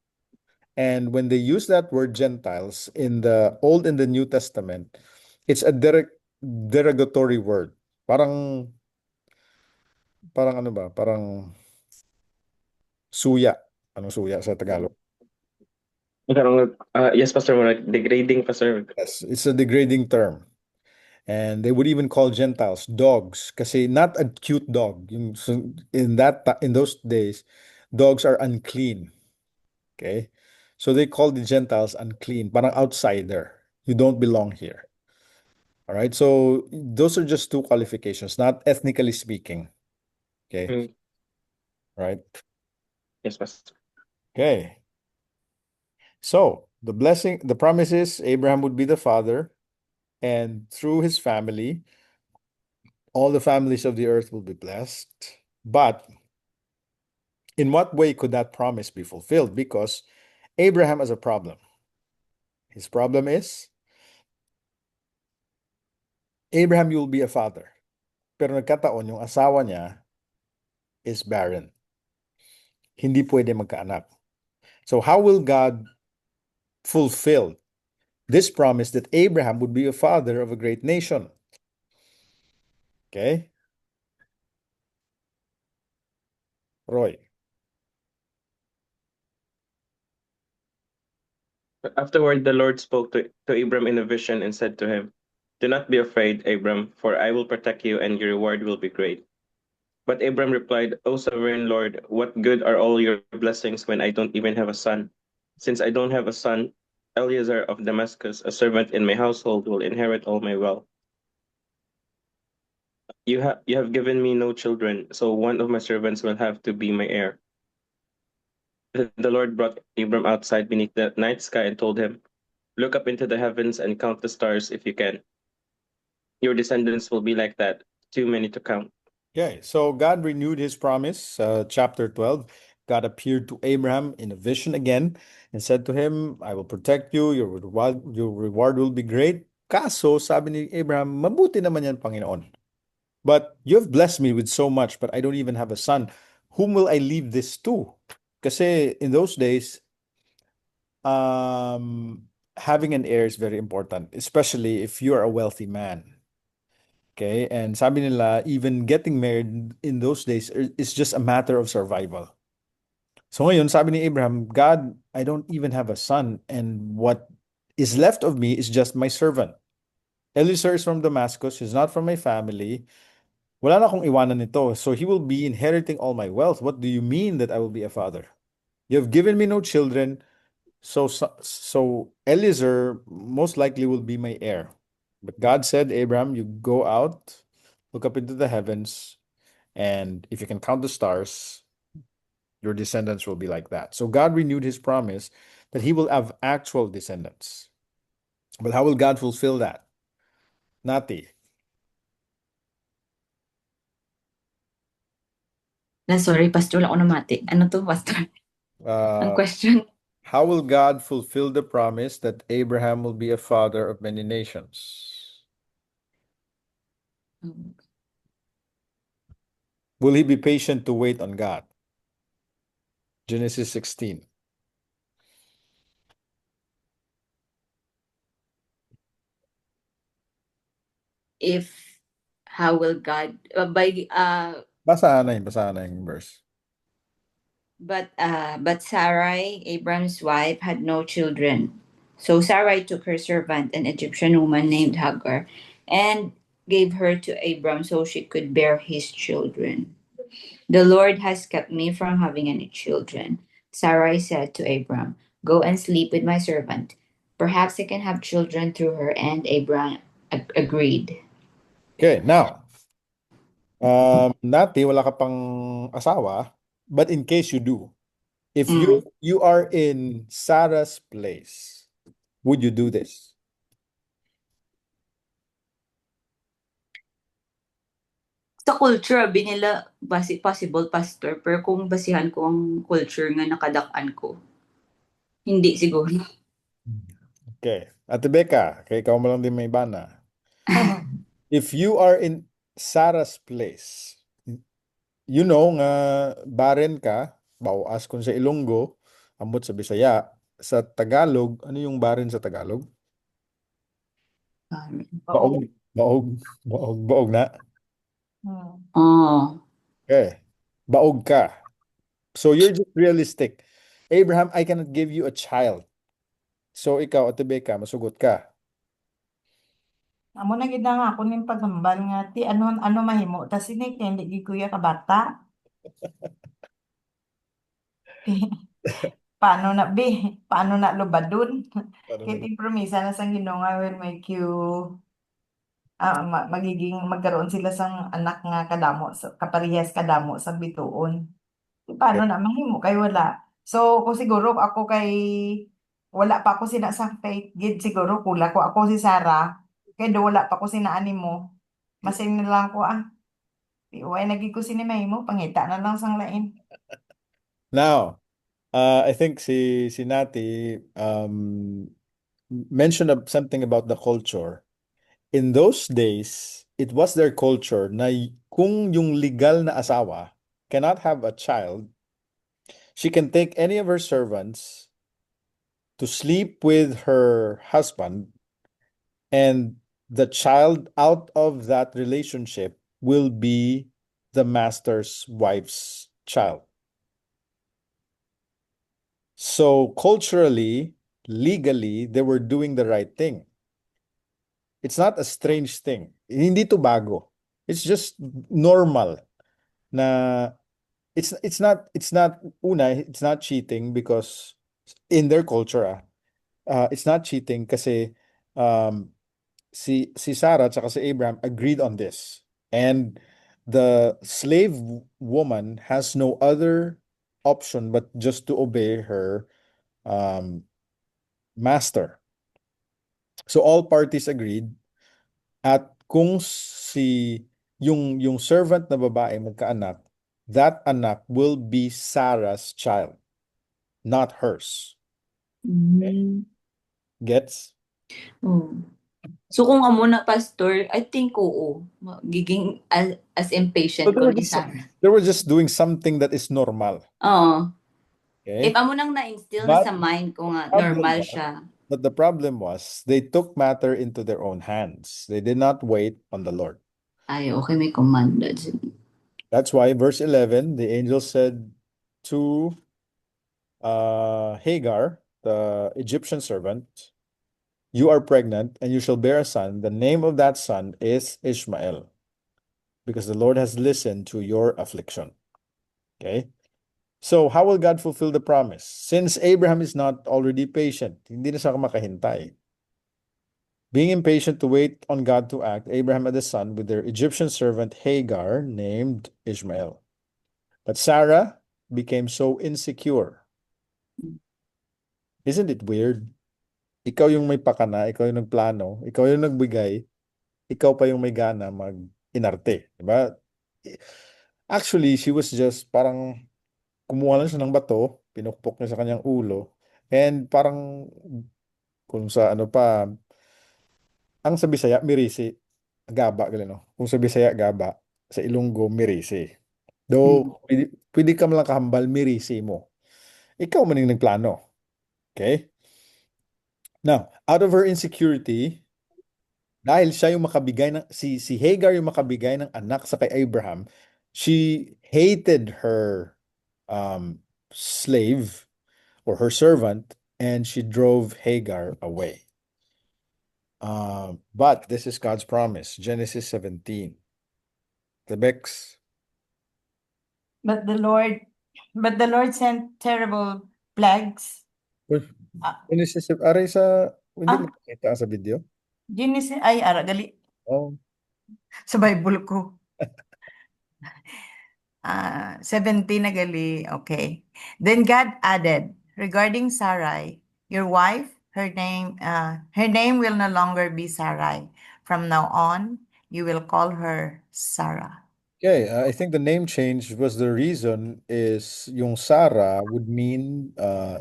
And when they use that word Gentiles in the Old and the New Testament, it's a derogatory word. Parang ano ba? Parang suya. Anong suya sa Tagalog? Yes, Pastor, more like degrading, Pastor. Yes, it's a degrading term. And they would even call Gentiles dogs kasi not a cute dog. In those days, dogs are unclean. Okay? So they call the Gentiles unclean, parang outsider. You don't belong here. All right? So those are just two qualifications, not ethnically speaking. Okay? Mm. Right? Yes, Pastor. Okay. So the promise is Abraham would be the father, and through his family, all the families of the earth will be blessed. But in what way could that promise be fulfilled? Because Abraham has a problem. His problem is Abraham, you'll be a father. Pero nagkataon yung asawa niya is barren. Hindi pwede magkaanak. So how will God fulfill this promise that Abraham would be a father of a great nation? Okay? Roy. Afterward, the Lord spoke to Abram in a vision and said to him, "Do not be afraid, Abram, for I will protect you and your reward will be great." But Abram replied, "O sovereign Lord, what good are all your blessings when I don't even have a son? Since I don't have a son, Eleazar of Damascus, a servant in my household, will inherit all my wealth. You have given me no children, so one of my servants will have to be my heir." The Lord brought Abram outside beneath the night sky and told him, "Look up into the heavens and count the stars if you can. Your descendants will be like that, too many to count." Okay, so God renewed his promise. Chapter 12, God appeared to Abraham in a vision again and said to him, I will protect you, your reward will be great. Kaso, sabi ni Abraham, mabuti naman yan, Panginoon. But you have blessed me with so much, but I don't even have a son. Whom will I leave this to? Kasi in those days, having an heir is very important, especially if you're a wealthy man. Okay, and sabi nila, even getting married in those days is just a matter of survival. So ngayon, sabi ni Abraham, God, I don't even have a son, and what is left of me is just my servant. Eliezer is from Damascus, he's not from my family. Wala na akong iwanan nito, so he will be inheriting all my wealth. What do you mean that I will be a father? You have given me no children, so Eliezer most likely will be my heir. But God said, Abraham, you go out, look up into the heavens, and if you can count the stars, your descendants will be like that. So God renewed his promise that he will have actual descendants. But how will God fulfill that? Nati. Sorry, Pastor, wala ako namati. Ano to, Pastor? Ang question. How will God fulfill the promise that Abraham will be a father of many nations? Will he be patient to wait on God? Genesis 16. How will God, Basahan na yung verse. but Sarai, Abraham's wife, had no children. So Sarai took her servant, an Egyptian woman named Hagar, and gave her to Abram so she could bear his children. The Lord has kept me from having any children. Sarai said to Abram, go and sleep with my servant. Perhaps I can have children through her. And Abram agreed. Okay, now, Nati, wala ka pang asawa, but in case you do, if you are in Sarah's place, would you do this? Sa culture, binila possible, Pastor, pero kung basihan ko ang culture nga nakadak-an ko, hindi siguro. Okay. Ate Becca, kay ikaw mo lang din may bana. If you are in Sarah's place, you know nga baren ka, bawas kung sa Ilonggo, ambot sa Bisaya, sa Tagalog, ano yung baren sa Tagalog? Baog, baog, baog, baog na. Oh. Okay. Baog ka. So you're just realistic. Abraham, I cannot give you a child. So ikaw, Ate Becca, masugot ka. Amo na gid nga ako ning paghambal nga ti ano mahimo ta sinig hindi gid kuya ka bata. Paano na be? Paano na lubadon? Kaya ting promisa na sang Ginoo nga will make you magkaroon sila sang anak nga kadamo kaparehas kadamo sa bituon. Paano na mahimo kay wala. So kung siguro ako kay wala pa ako sina sa faith gid siguro kula ko ako si Sarah kay do wala pa ako sinaan mo. Masin na lang ko Iway naging ko sini mahimo pangita na lang sang lain. Now, I think si Nati mentioned something about the culture. In those days, it was their culture na kung yung legal na asawa cannot have a child, she can take any of her servants to sleep with her husband, and the child out of that relationship will be the master's wife's child. So culturally, legally, they were doing the right thing. It's not a strange thing. Hindi to bago. It's just normal na it's not it's not cheating because in their culture it's not cheating kasi si Sarah at si Abraham agreed on this, and the slave woman has no other option but just to obey her master. So all parties agreed, at kung yung servant na babae magkaanak, that anak will be Sarah's child, not hers. Gets? Oh. So kung amo na, Pastor, I think oo. Giging as impatient So ko ni Sarah. they were just doing something that is normal. Oo. Okay? If amo nang na-instill na sa mind ko nga, normal siya. But the problem was, they took matter into their own hands. They did not wait on the Lord. Ay, okay, may command. That's why verse 11, the angel said to Hagar, the Egyptian servant, you are pregnant and you shall bear a son. The name of that son is Ishmael, because the Lord has listened to your affliction. Okay? So, how will God fulfill the promise? Since Abraham is not already patient, hindi na siya makahintay. Being impatient to wait on God to act, Abraham had a son with their Egyptian servant Hagar named Ishmael. But Sarah became so insecure. Isn't it weird? Ikaw yung may pakana, ikaw yung nagplano, ikaw yung nagbigay, ikaw pa yung may gana mag-inarte, di ba? Actually, she was just parang kumuha lang siya ng bato, pinukpok niya sa kanyang ulo, and parang kung sa ano pa, ang sa Bisaya, mirisi, gaba, gali no? Kung sa Bisaya, gaba, sa Ilonggo, mirisi. Though, pwede ka man lang kahambal, mirisi mo. Ikaw man yung nagplano. Okay? Now, out of her insecurity, dahil siya yung makabigay ng, si Hagar yung makabigay ng anak sa kay Abraham, she hated her slave or her servant, and she drove Hagar away. But this is God's promise, Genesis 17. The Bex. But the Lord sent terrible plagues. Uy, Ah. Genesis, aray sa, hindi Ah. makita sa video. Genesis, ay, ara, gali. Oh. Sa Bible ko. 17 na gali. Okay. Then God added, regarding Sarai, your wife, her name will no longer be Sarai. From now on, you will call her Sarah. Okay, I think the name change was the reason is yung Sarah would mean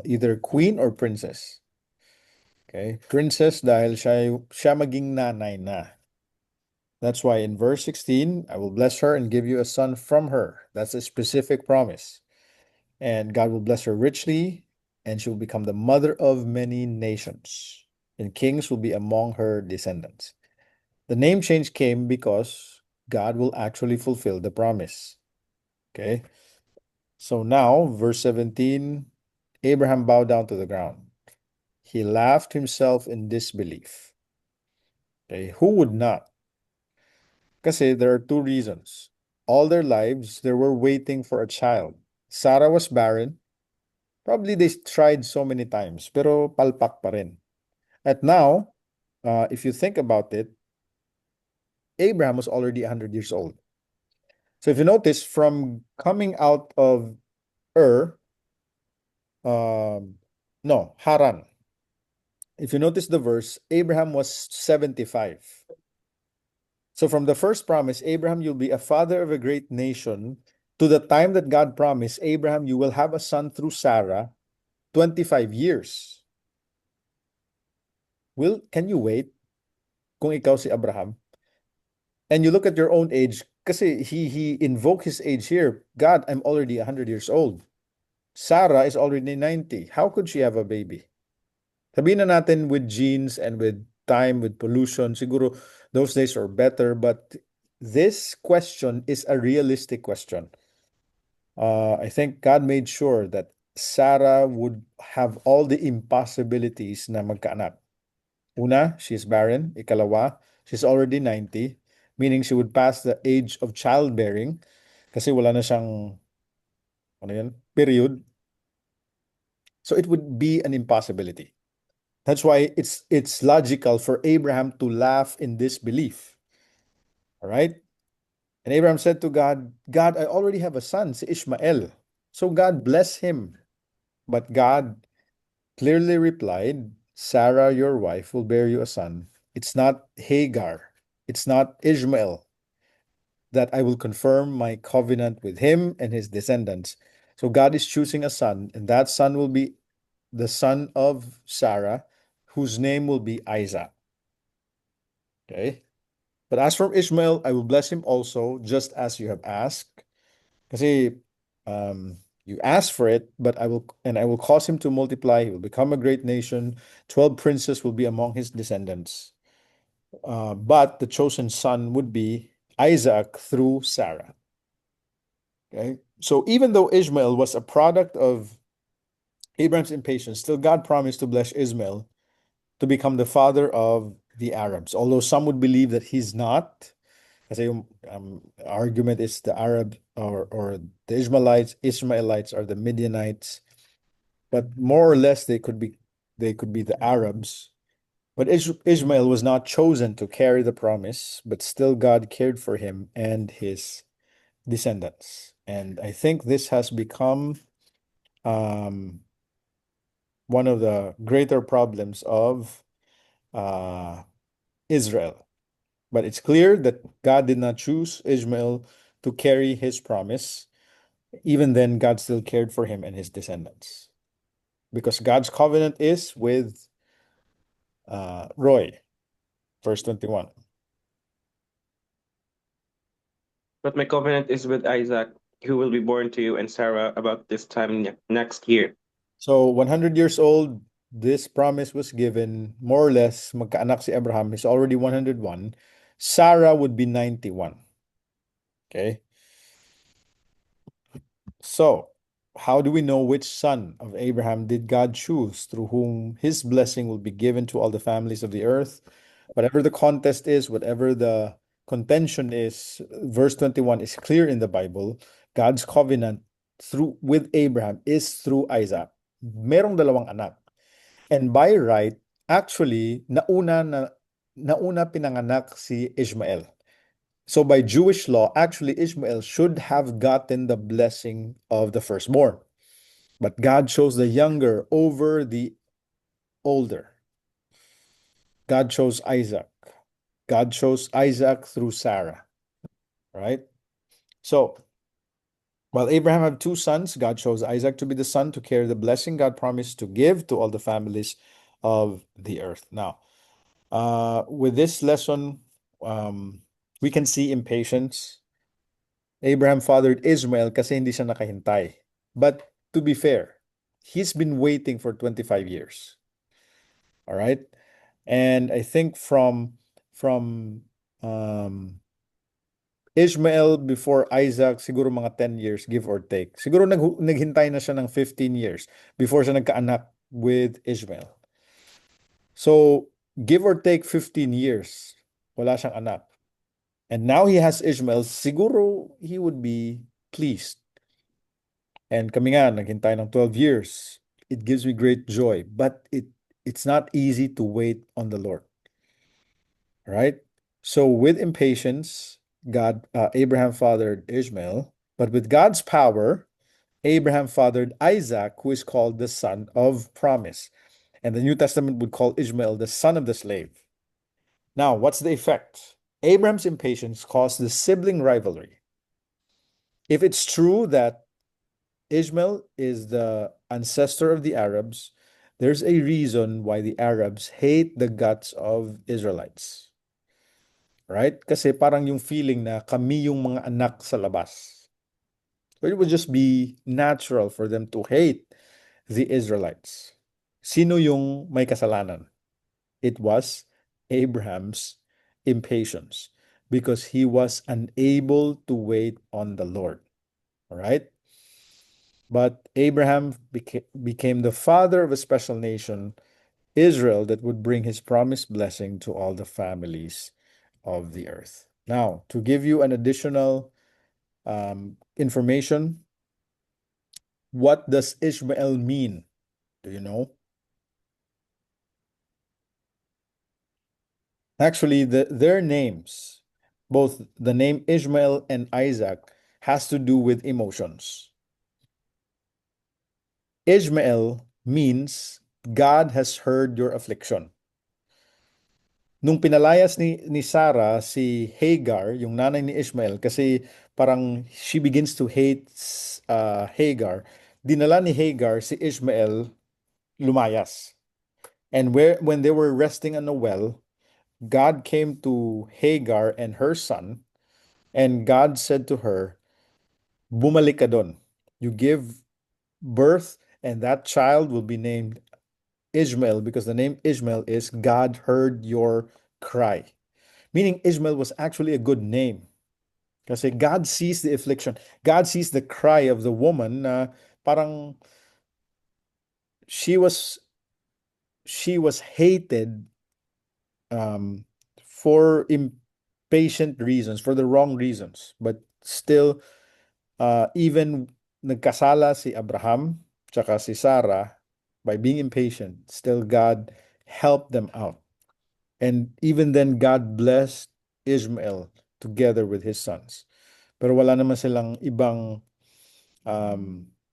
either queen or princess. Okay, princess dahil siya maging nanay na. That's why in verse 16, I will bless her and give you a son from her. That's a specific promise. And God will bless her richly, and she will become the mother of many nations, and kings will be among her descendants. The name change came because God will actually fulfill the promise. Okay. So now, verse 17, Abraham bowed down to the ground. He laughed himself in disbelief. Okay. Who would not? Kasi there are two reasons. All their lives, they were waiting for a child. Sarah was barren. Probably they tried so many times, pero palpak pa rin. At now, if you think about it, Abraham was already 100 years old. So if you notice, from coming out of Ur, no, Haran. If you notice the verse, Abraham was 75. So from the first promise, Abraham, you'll be a father of a great nation. To the time that God promised, Abraham, you will have a son through Sarah, 25 years. Can you wait kung ikaw si Abraham? And you look at your own age, kasi he invoked his age here. God, I'm already 100 years old. Sarah is already 90. How could she have a baby? Sabihin na natin with genes and with time, with pollution, siguro those days are better, but this question is a realistic question. I think God made sure that Sarah would have all the impossibilities na magkaanak. Una, she's barren. Ikalawa, she's already 90, meaning she would pass the age of childbearing kasi wala na siyang period. So it would be an impossibility. That's why it's logical for Abraham to laugh in disbelief. All right? And Abraham said to God, God, I already have a son, si Ishmael. So God bless him. But God clearly replied, Sarah, your wife, will bear you a son. It's not Hagar. It's not Ishmael. That I will confirm my covenant with him and his descendants. So God is choosing a son, and that son will be the son of Sarah, whose name will be Isaac. Okay. But as for Ishmael, I will bless him also, just as you have asked. Kasi you asked for it, but I will cause him to multiply. He will become a great nation. 12 princes will be among his descendants. But the chosen son would be Isaac through Sarah. Okay. So even though Ishmael was a product of Abraham's impatience, still God promised to bless Ishmael to become the father of the Arabs. Although some would believe that he's not. Kasi yung argument is the Arab or the Ishmaelites are the Midianites, but more or less they could be the Arabs. But Ishmael was not chosen to carry the promise, but still God cared for him and his descendants. And I think this has become one of the greater problems of Israel. But it's clear that God did not choose Ishmael to carry his promise. Even then, God still cared for him and his descendants. Because God's covenant is with Roy, verse 21. But my covenant is with Isaac, who will be born to you and Sarah about this time next year. So 100 years old, this promise was given, more or less, magkaanak si Abraham, he's already 101. Sarah would be 91. Okay? So, how do we know which son of Abraham did God choose through whom his blessing will be given to all the families of the earth? Whatever the contest is, whatever the contention is, verse 21 is clear in the Bible. God's covenant with Abraham is through Isaac. Merong dalawang anak. And by right, actually, nauna pinanganak si Ishmael. So by Jewish law, actually Ishmael should have gotten the blessing of the firstborn. But God chose the younger over the older. God chose Isaac. God chose Isaac through Sarah. Right? So while Abraham had two sons, God chose Isaac to be the son to carry the blessing God promised to give to all the families of the earth. Now, with this lesson, we can see impatience. Abraham fathered Ishmael kasi hindi siya nakahintay. But to be fair, he's been waiting for 25 years. All right? And I think from Ishmael before Isaac, siguro mga 10 years, give or take. Siguro naghintay na siya ng 15 years before siya nagkaanak with Ishmael. So, give or take 15 years, wala siyang anak. And now he has Ishmael, siguro he would be pleased. And kami nga, naghintay ng 12 years. It gives me great joy. But it's not easy to wait on the Lord. Right? So with impatience, Abraham fathered Ishmael. But with God's power, Abraham fathered Isaac, who is called the son of promise. And the New Testament would call Ishmael the son of the slave. Now, what's the effect? Abraham's impatience caused the sibling rivalry. If it's true that Ishmael is the ancestor of the Arabs, there's a reason why the Arabs hate the guts of Israelites. Right? Kasi parang yung feeling na kami yung mga anak sa labas. So it would just be natural for them to hate the Israelites. Sino yung may kasalanan? It was Abraham's impatience because he was unable to wait on the Lord. All right? But Abraham became the father of a special nation, Israel, that would bring his promised blessing to all the families of the earth. Now, to give you an additional information, what does Ishmael mean? Do you know? Actually, their names, both the name Ishmael and Isaac, has to do with emotions. Ishmael means God has heard your affliction. Nung pinalayas ni Sarah si Hagar, yung nanay ni Ishmael, kasi parang she begins to hate Hagar, dinala ni Hagar si Ishmael lumayas. And when they were resting on a well, God came to Hagar and her son, and God said to her, bumalik ka doon. You give birth, and that child will be named Ishmael, because the name Ishmael is God heard your cry. Meaning Ishmael was actually a good name. Kasi God sees the affliction. God sees the cry of the woman na parang she was hated for impatient reasons, for the wrong reasons. But still, even nagkasala si Abraham tsaka si Sarah by being impatient, still God helped them out. And even then, God blessed Ishmael together with his sons. Pero wala naman silang ibang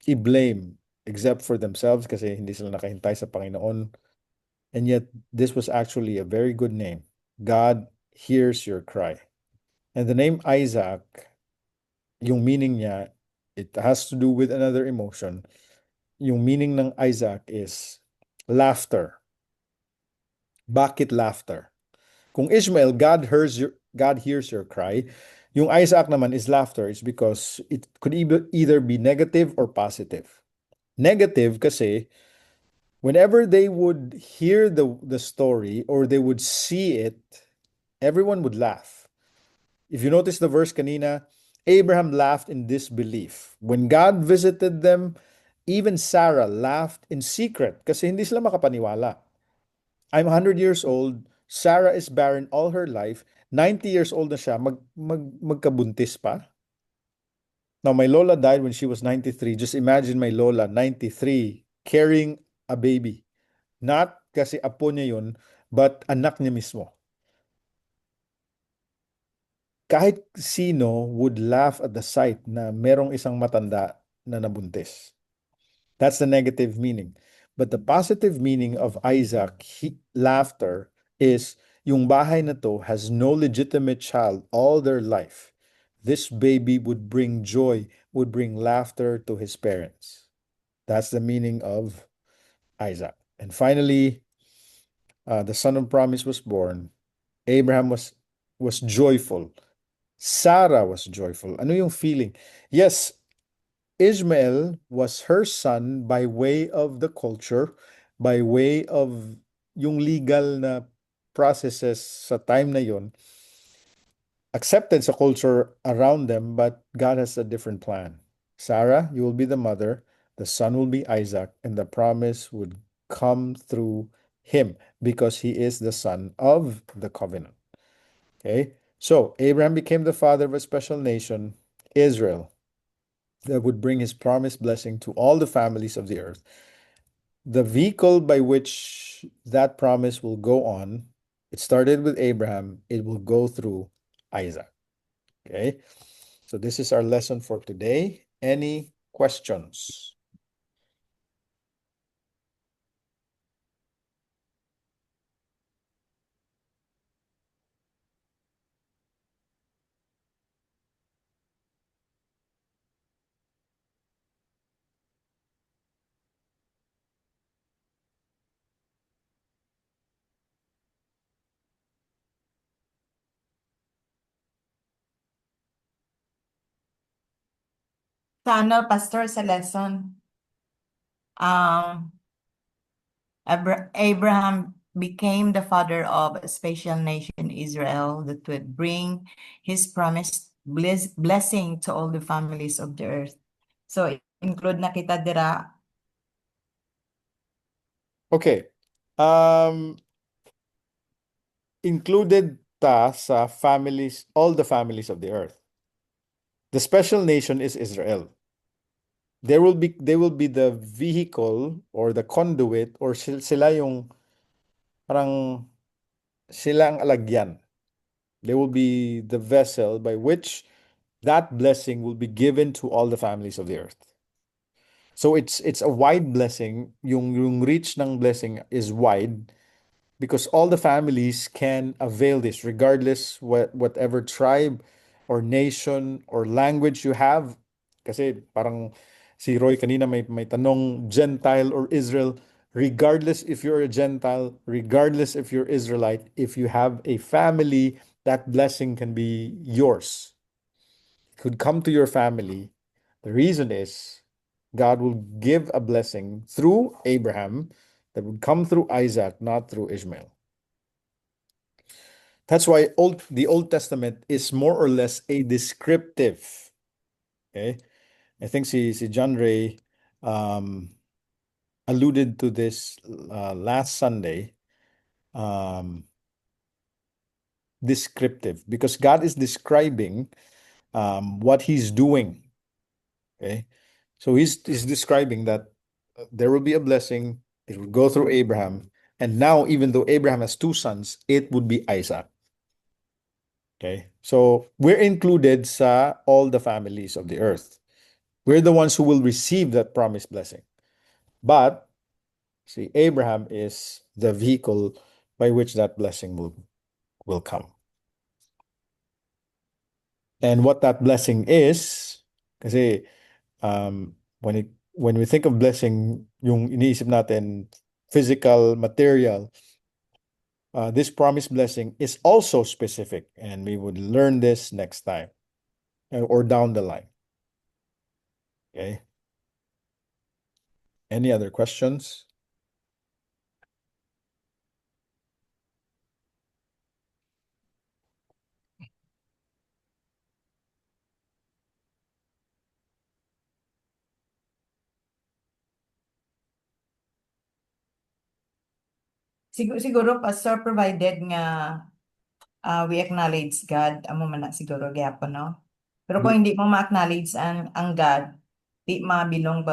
i-blame except for themselves kasi hindi sila nakahintay sa Panginoon. And yet, this was actually a very good name. God hears your cry. And the name Isaac, yung meaning niya, it has to do with another emotion. Yung meaning ng Isaac is laughter. Bakit laughter? Kung Ishmael, God hears your cry. Yung Isaac naman is laughter. It's because it could either be negative or positive. Negative kasi whenever they would hear the story or they would see it, everyone would laugh. If you notice the verse kanina, Abraham laughed in disbelief. When God visited them, even Sarah laughed in secret kasi hindi sila makapaniwala. I'm 100 years old, Sarah is barren all her life, 90 years old na siya, magkabuntis pa. Now, my lola died when she was 93. Just imagine my lola, 93, carrying a baby. Not kasi apo niya yun, but anak niya mismo. Kahit sino would laugh at the sight na merong isang matanda na nabuntis. That's the negative meaning. But the positive meaning of Isaac, laughter, is yung bahay na to has no legitimate child all their life. This baby would bring joy, would bring laughter to his parents. That's the meaning of Isaac. And finally, the son of promise was born. Abraham was joyful. Sarah was joyful. Ano yung feeling? Yes, Ishmael was her son by way of the culture, by way of yung legal na processes sa time na yon, accepted sa culture around them, but God has a different plan. Sarah, you will be the mother, the son will be Isaac, and the promise would come through him because he is the son of the covenant. Okay, so Abraham became the father of a special nation, Israel, that would bring his promised blessing to all the families of the earth. The vehicle by which that promise will go on, it started with Abraham, it will go through Isaac. Okay, so this is our lesson for today. Any questions? Sa ano, Pastor, sa lesson, Abraham became the father of a special nation, Israel, that would bring his promised blessing to all the families of the earth. So, include na kita dira. Okay. Included ta sa families, all the families of the earth. The special nation is Israel. They will be the vehicle or the conduit or sila yung parang sila ang alagyan. They will be the vessel by which that blessing will be given to all the families of the earth. So it's a wide blessing. Yung reach ng blessing is wide because all the families can avail this regardless whatever tribe or nation or language you have. Kasi parang si Roy kanina may tanong Gentile or Israel. Regardless if you're a Gentile, regardless if you're Israelite, if you have a family, that blessing can be yours. It could come to your family. The reason is God will give a blessing through Abraham that would come through Isaac, not through Ishmael. That's why the Old Testament is more or less a descriptive. Okay, I think si John Ray alluded to this last Sunday, descriptive, because God is describing what He's doing. Okay, so He's describing that there will be a blessing. It will go through Abraham, and now even though Abraham has two sons, it would be Isaac. Okay, so we're included sa all the families of the earth. We're the ones who will receive that promised blessing. But see, Abraham is the vehicle by which that blessing will come. And what that blessing is, kasi when we think of blessing, yung iniisip natin physical, material, this promised blessing is also specific, and we would learn this next time or down the line. Okay. Any other questions? Siguro, Pastor, provided nga we acknowledge God, amo man na siguro gyapon, no? Pero kung hindi mo ma-acknowledge ang God, di mabilong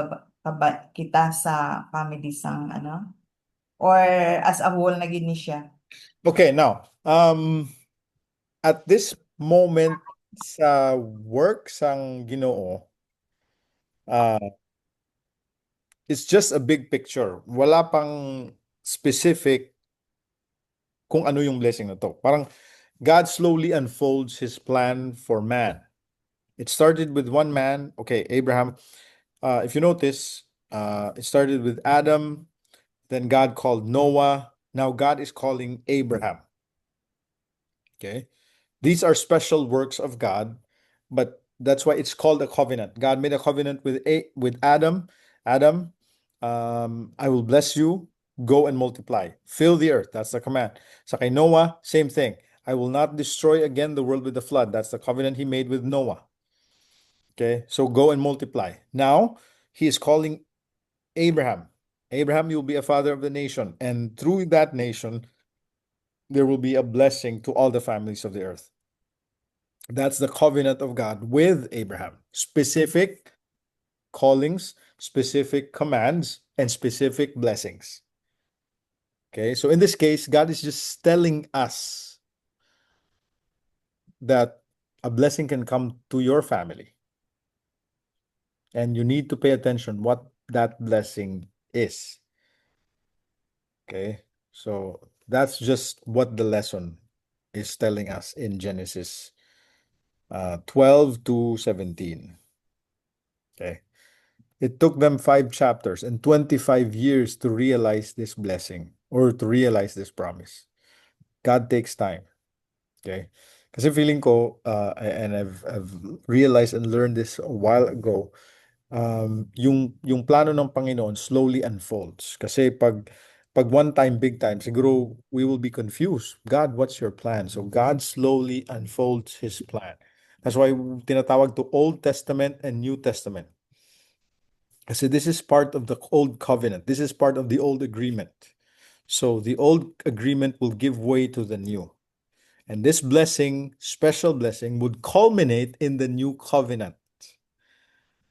kita sa family sang ano, or as a whole na gid ni siya. Okay, now, at this moment sa work sang Ginoo, it's just a big picture. Wala pang specific kung ano yung blessing na to. Parang God slowly unfolds His plan for man. It started with one man, okay, Abraham. If you notice, it started with Adam, then God called Noah. Now God is calling Abraham. Okay. These are special works of God, but that's why it's called a covenant. God made a covenant with Adam. Adam, I will bless you. Go and multiply. Fill the earth. That's the command. Sa kay Noah, same thing. I will not destroy again the world with the flood. That's the covenant he made with Noah. Okay, so go and multiply. Now he is calling Abraham. Abraham, you'll be a father of the nation, and through that nation, there will be a blessing to all the families of the earth. That's the covenant of God with Abraham. Specific callings, specific commands, and specific blessings. Okay, so in this case, God is just telling us that a blessing can come to your family. And you need to pay attention what that blessing is. Okay, so that's just what the lesson is telling us in Genesis 12 to 17. Okay. It took them 5 chapters and 25 years to realize this blessing or to realize this promise. God takes time. Okay. Kasi feeling ko, and I've realized and learned this a while ago, yung plano ng Panginoon slowly unfolds. Kasi pag one time, big time, siguro we will be confused. God, what's your plan? So God slowly unfolds His plan. That's why tinatawag to Old Testament and New Testament. Kasi this is part of the old covenant. This is part of the old agreement. So the old agreement will give way to the new. And this blessing, special blessing, would culminate in the new covenant.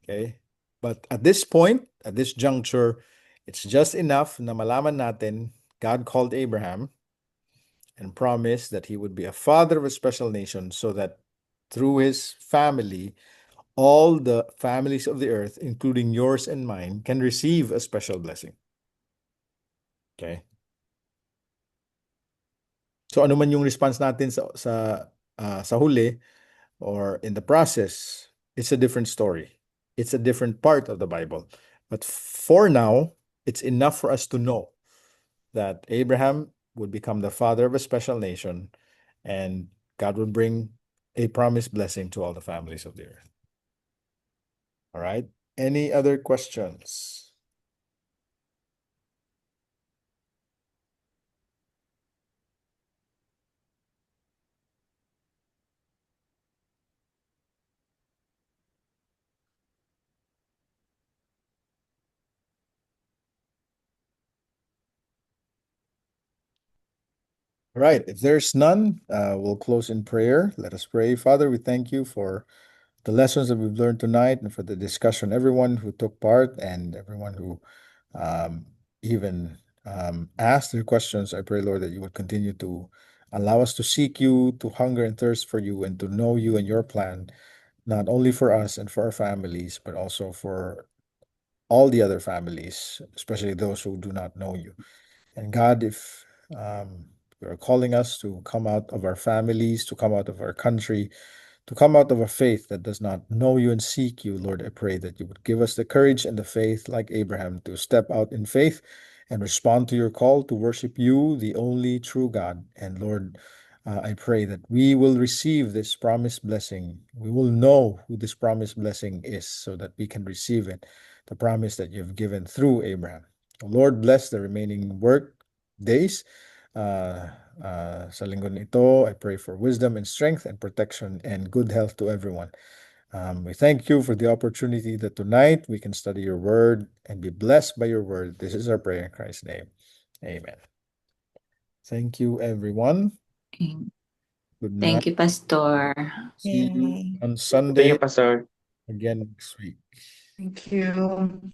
Okay? But at this point, at this juncture, it's just enough na malaman natin God called Abraham and promised that he would be a father of a special nation so that through his family, all the families of the earth, including yours and mine, can receive a special blessing. Okay? So ano man yung response natin sa huli or in the process, it's a different story. It's a different part of the Bible. But for now, it's enough for us to know that Abraham would become the father of a special nation and God would bring a promised blessing to all the families of the earth. All right. Any other questions? All right, if there's none, we'll close in prayer. Let us pray. Father, we thank you for the lessons that we've learned tonight and for the discussion, everyone who took part and everyone who even asked their questions. I pray, Lord, that you would continue to allow us to seek you, to hunger and thirst for you, and to know you and your plan, not only for us and for our families, but also for all the other families, especially those who do not know you. And God, if you are calling us to come out of our families, to come out of our country, to come out of a faith that does not know you and seek you, Lord, I pray that you would give us the courage and the faith, like Abraham, to step out in faith and respond to your call to worship you, the only true God. And Lord, I pray that we will receive this promised blessing. We will know who this promised blessing is so that we can receive it, the promise that you've given through Abraham. Lord, bless the remaining work days. Sa linggo nito, I pray for wisdom and strength and protection and good health to everyone. We thank you for the opportunity that tonight we can study your word and be blessed by your word. This is our prayer in Christ's name. Amen. Thank you, everyone. Good night. Thank you, Pastor. See you Yay. on Thank Sunday you, Pastor. again next week. Thank you.